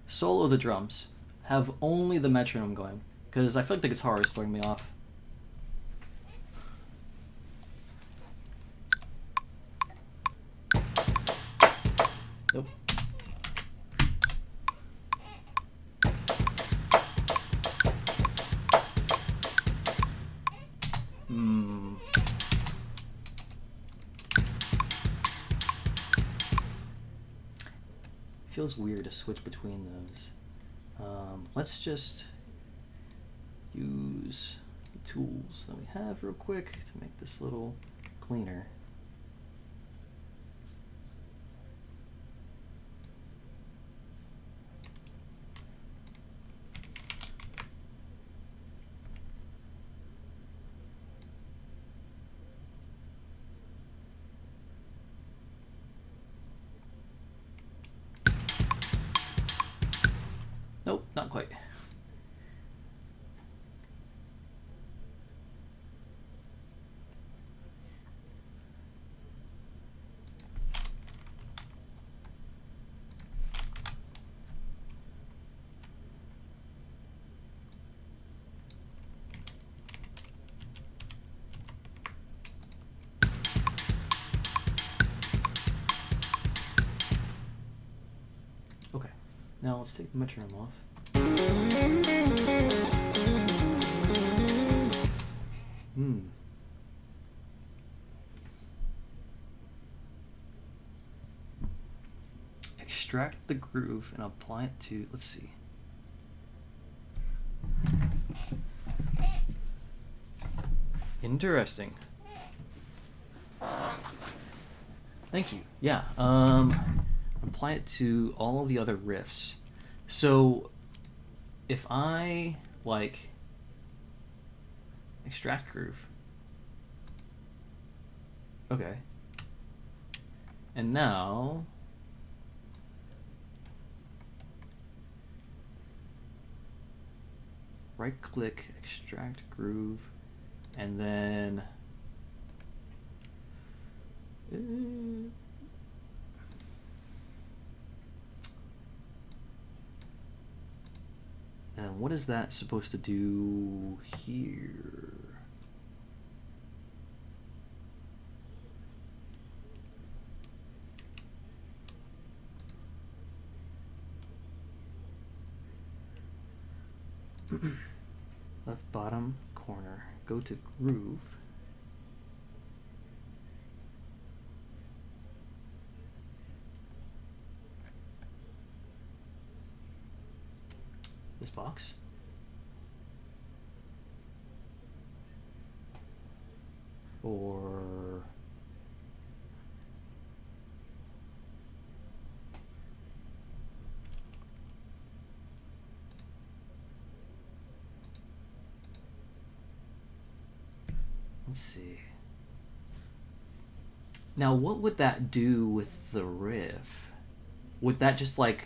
Solo the drums. Have only the metronome going, because I feel like the guitar is throwing me off. Nope. Feels weird to switch between those. Let's just use the tools that we have real quick to make this a little cleaner. Nope, not quite. Now let's take the metronome off. Extract the groove and apply it to, let's see. Interesting. Thank you. Yeah. Apply it to all of the other riffs. So if I like extract groove. Okay. And now right click, extract groove, and then and what is that supposed to do here? Left bottom corner, go to groove. This box. Or let's see. Now, what would that do with the riff? Would that just like...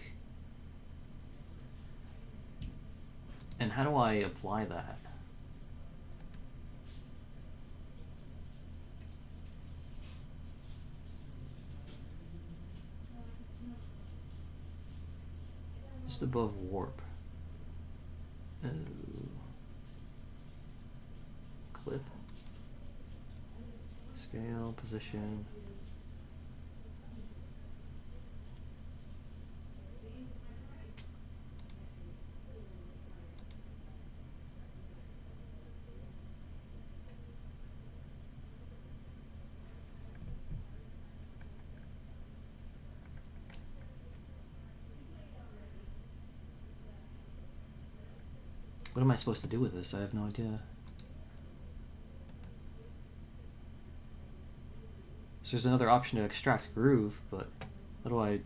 And how do I apply that? Just above warp. Oh. Clip. Scale, position. What am I supposed to do with this? I have no idea. So there's another option to extract groove, but what do I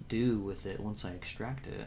do with it once I extract it?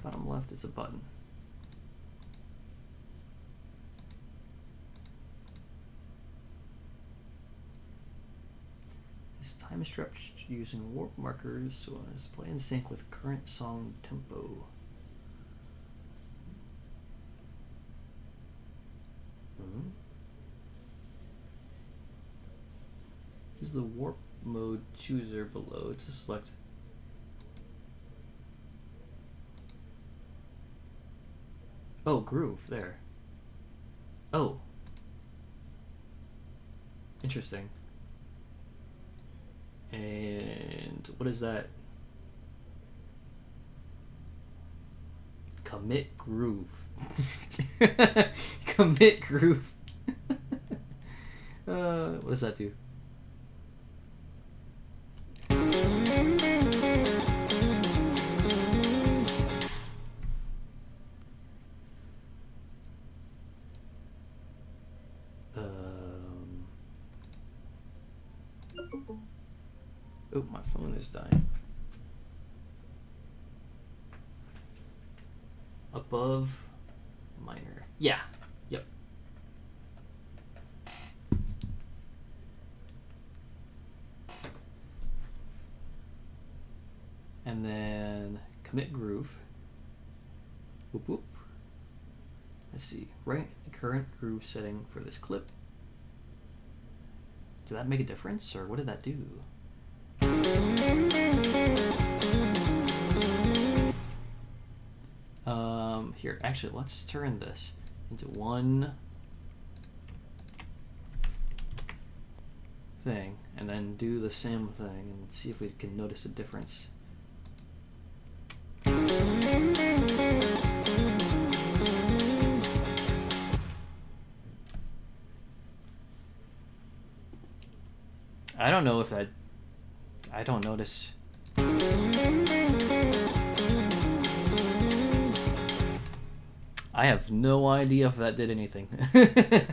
Bottom left is a button. This time is stretched using warp markers so as to play in sync with current song tempo. Use the warp mode chooser below to select. Oh, groove, there. Oh. Interesting. And what is that? Commit groove. Commit groove. What does that do? Oh, my phone is dying. Above minor. Yeah. Yep. And then commit groove. Whoop whoop. Let's see. Right, the current groove setting for this clip. Did that make a difference, or what did that do? Here, actually, let's turn this into one thing, and then do the same thing, and see if we can notice a difference. I don't know if that... I don't notice. I have no idea if that did anything. Let's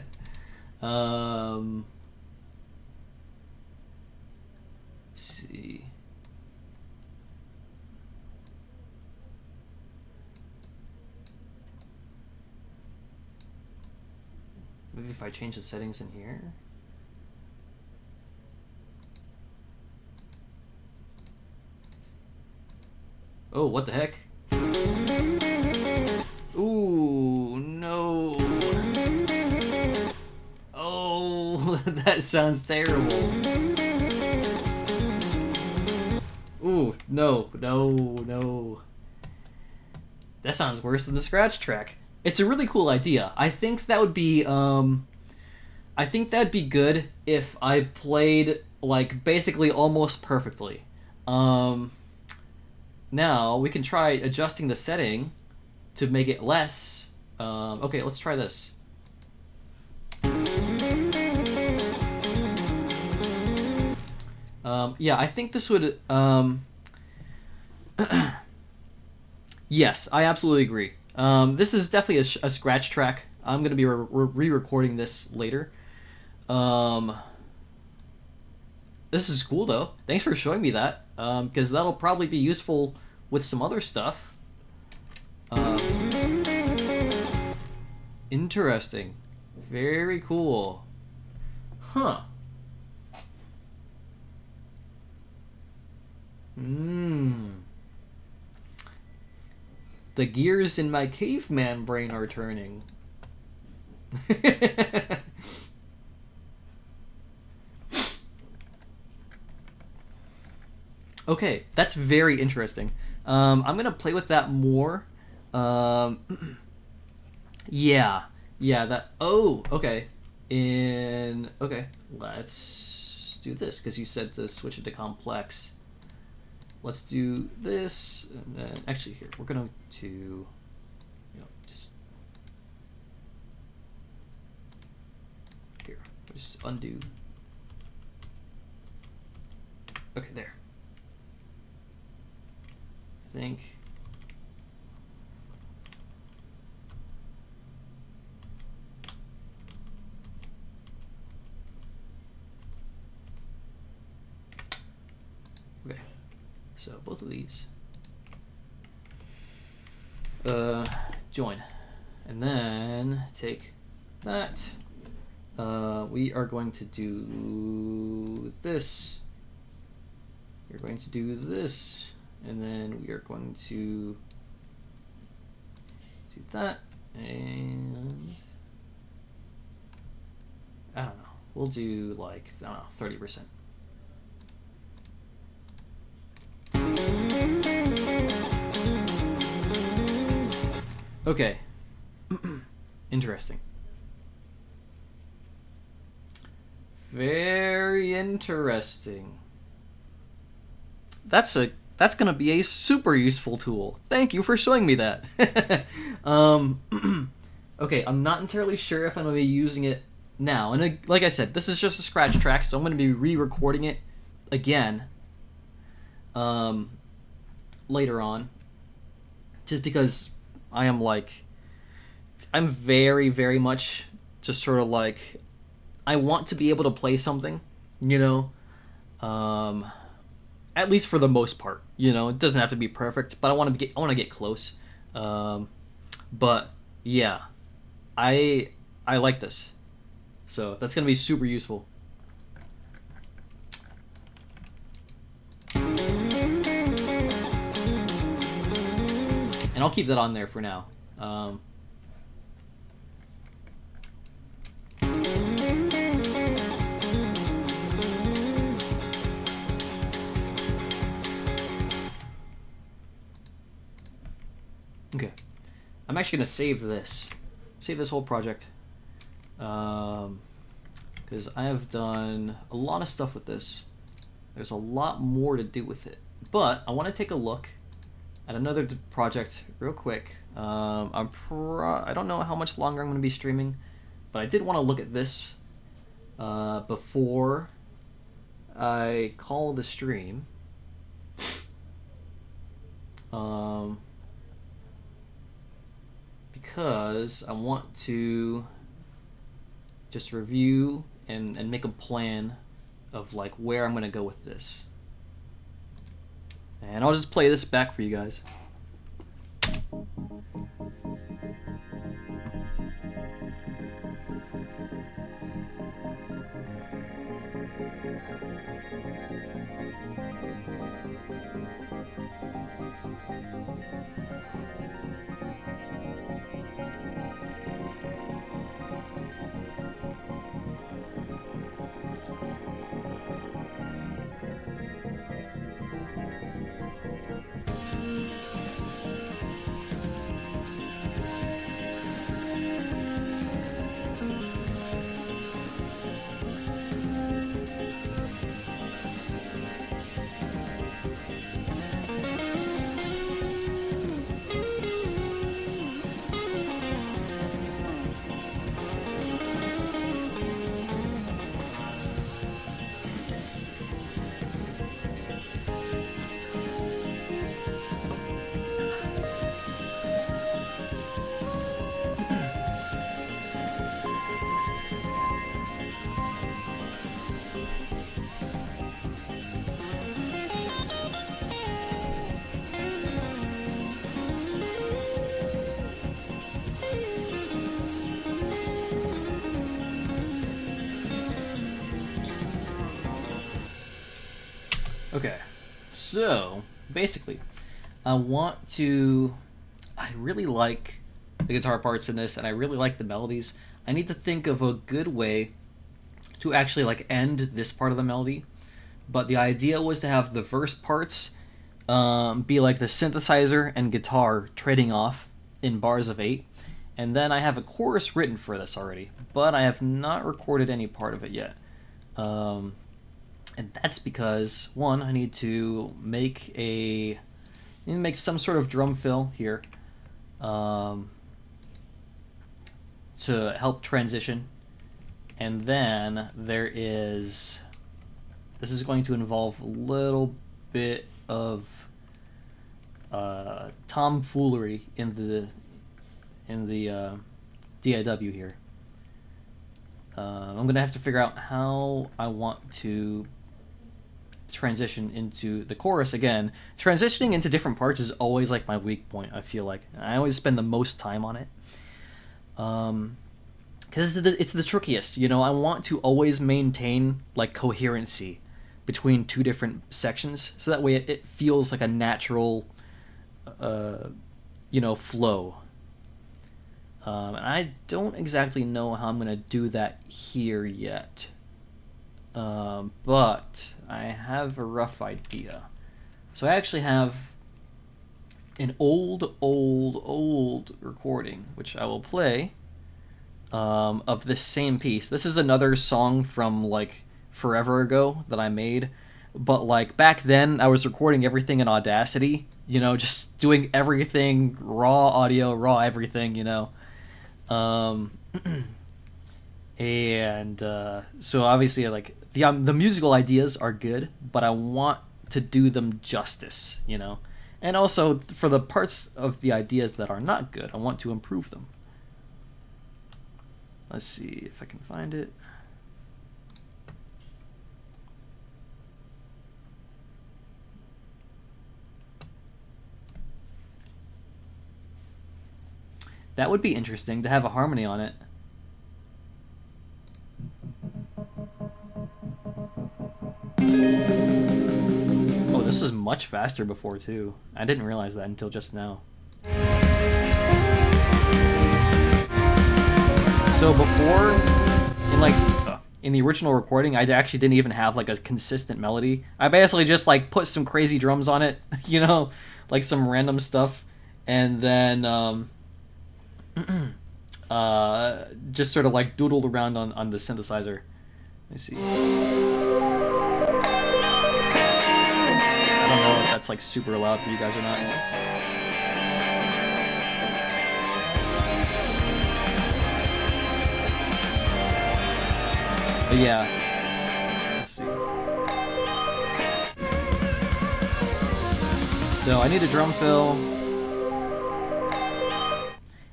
see. Maybe if I change the settings in here. Oh, what the heck? Ooh, no. Oh, that sounds terrible. Ooh, no. That sounds worse than the scratch track. It's a really cool idea. I think that would be, I think that'd be good if I played, like, basically almost perfectly. Now, we can try adjusting the setting to make it less. Okay, let's try this. Yeah, I think this would... Yes, I absolutely agree. This is definitely a scratch track. I'm going to be re-recording this later. This is cool, though. Thanks for showing me that, because that'll probably be useful with some other stuff. Interesting. Very cool. Huh. The gears in my caveman brain are turning. Okay, that's very interesting. I'm gonna play with that more. Yeah, that... Oh, okay. Okay, let's do this, because you said to switch it to complex. Let's do this, and then... Actually, here, we're gonna just... Here, just undo. Okay, there. I think... Okay, so both of these. Join. And then take that. We are going to do this. We're going to do this. And then we are going to do that. And I don't know. We'll do like, I don't know, 30%. Okay. Interesting. Very interesting. That's gonna be a super useful tool. Thank you for showing me that. Okay, I'm not entirely sure if I'm gonna be using it now. And like I said, this is just a scratch track, so I'm gonna be re-recording it again later on. Just because I'm very, very much just sort of like, I want to be able to play something, you know, at least for the most part, you know. It doesn't have to be perfect, but I want to get close. But yeah, I like this, so that's gonna be super useful. And I'll keep that on there for now. Um, okay, I'm actually gonna save this whole project, because I have done a lot of stuff with this. There's a lot more to do with it, but I want to take a look at another project real quick. I don't know how much longer I'm going to be streaming, but I did want to look at this before I call the stream. Because I want to just review and make a plan of like where I'm going to go with this. And I'll just play this back for you guys. Okay, so basically, I really like the guitar parts in this, and I really like the melodies. I need to think of a good way to actually like end this part of the melody, but the idea was to have the verse parts be like the synthesizer and guitar trading off in bars of 8, and then I have a chorus written for this already, but I have not recorded any part of it yet. And that's because, one, I need to make some sort of drum fill here to help transition. And then this is going to involve a little bit of tomfoolery in the DAW here. I'm going to have to figure out how I want to transition into the chorus again. Transitioning into different parts is always like my weak point, I feel like. I always spend the most time on it. Because it's the trickiest, you know. I want to always maintain like coherency between two different sections, so that way it feels like a natural, flow. And I don't exactly know how I'm going to do that here yet. But I have a rough idea. So I actually have an old recording, which I will play, of this same piece. This is another song from like forever ago that I made, but like back then I was recording everything in Audacity, just doing everything raw audio, raw everything, and so obviously like the musical ideas are good, but I want to do them justice, and also for the parts of the ideas that are not good, I want to improve them. Let's see if I can find it. That would be interesting to have a harmony on it. Oh, this is much faster before too. I didn't realize that until just now. So before, in like in the original recording, I actually didn't even have like a consistent melody. I basically just like put some crazy drums on it, you know, like some random stuff, and then just sort of like doodled around on the synthesizer. Let me see. I don't know if that's like super loud for you guys or not. But yeah, let's see. So I need a drum fill,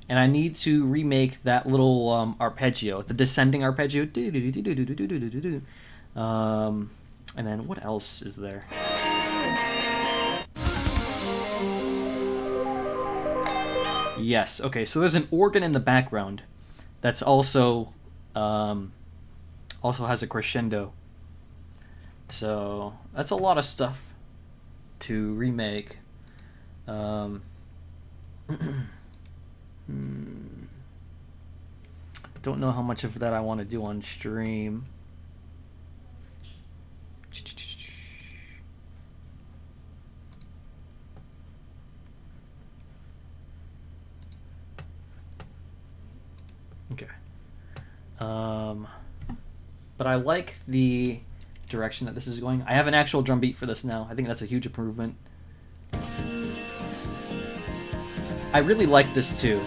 and I need to remake that little arpeggio, the descending arpeggio. And then what else is there? Yes. Okay. So there's an organ in the background that's also has a crescendo. So that's a lot of stuff to remake. Don't know how much of that I want to do on stream. Okay. But I like the direction that this is going. I have an actual drum beat for this now. I think that's a huge improvement. I really like this too,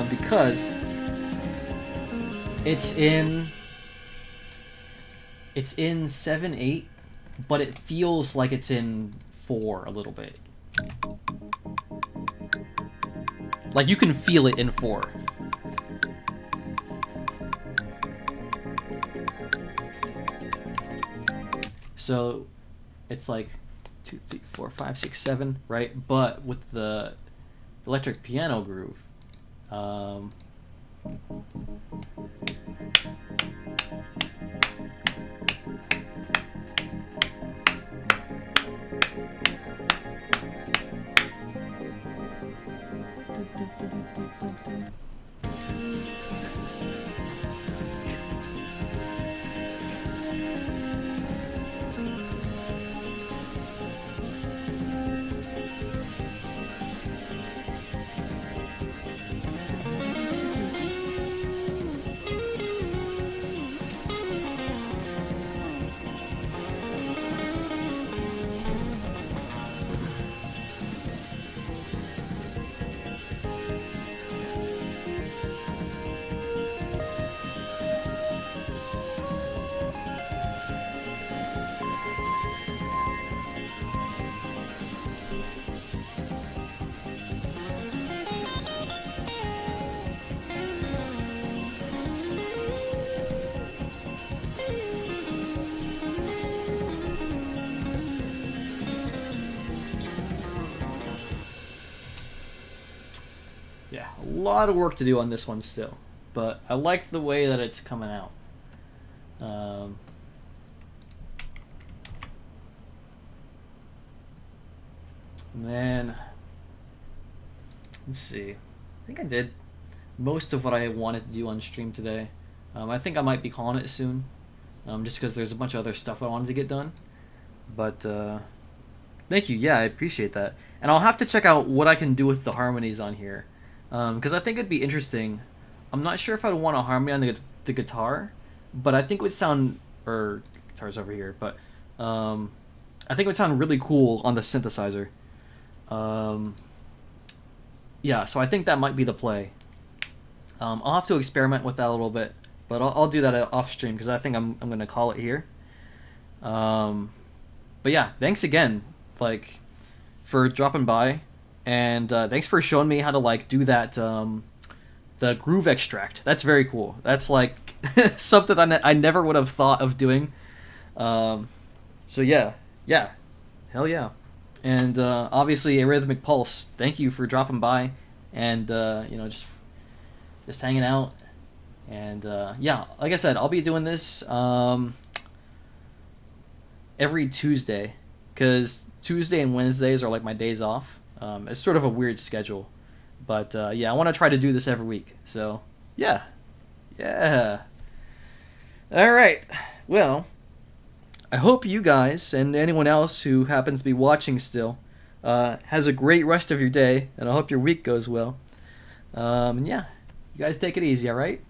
because it's in 7/8, but it feels like it's in 4 a little bit. Like you can feel it in 4. So it's like 2, 3, 4, 5, 6, 7, right? But with the electric piano groove, yeah, a lot of work to do on this one still, but I like the way that it's coming out. Man, let's see. I think I did most of what I wanted to do on stream today. I think I might be calling it soon, just because there's a bunch of other stuff I wanted to get done. But thank you. Yeah, I appreciate that. And I'll have to check out what I can do with the harmonies on here, because I think it'd be interesting. I'm not sure if I'd want a harmony on the guitar, but I think it would sound, or guitar's over here, but I think it would sound really cool on the synthesizer. Yeah, so I think that might be the play. I'll have to experiment with that a little bit, but I'll do that off stream because I think I'm gonna call it here. But yeah, thanks again, like, for dropping by, and thanks for showing me how to like do that the groove extract. That's very cool. That's like something I never would have thought of doing. So yeah, hell yeah. And obviously, Arrhythmic Pulse, thank you for dropping by, and just hanging out. And yeah, like I said, I'll be doing this every Tuesday, because Tuesday and Wednesdays are like my days off. It's sort of a weird schedule, but yeah, I want to try to do this every week. So yeah, Yeah. All right. Well, I hope you guys and anyone else who happens to be watching still has a great rest of your day, and I hope your week goes well. And yeah, you guys take it easy, all right?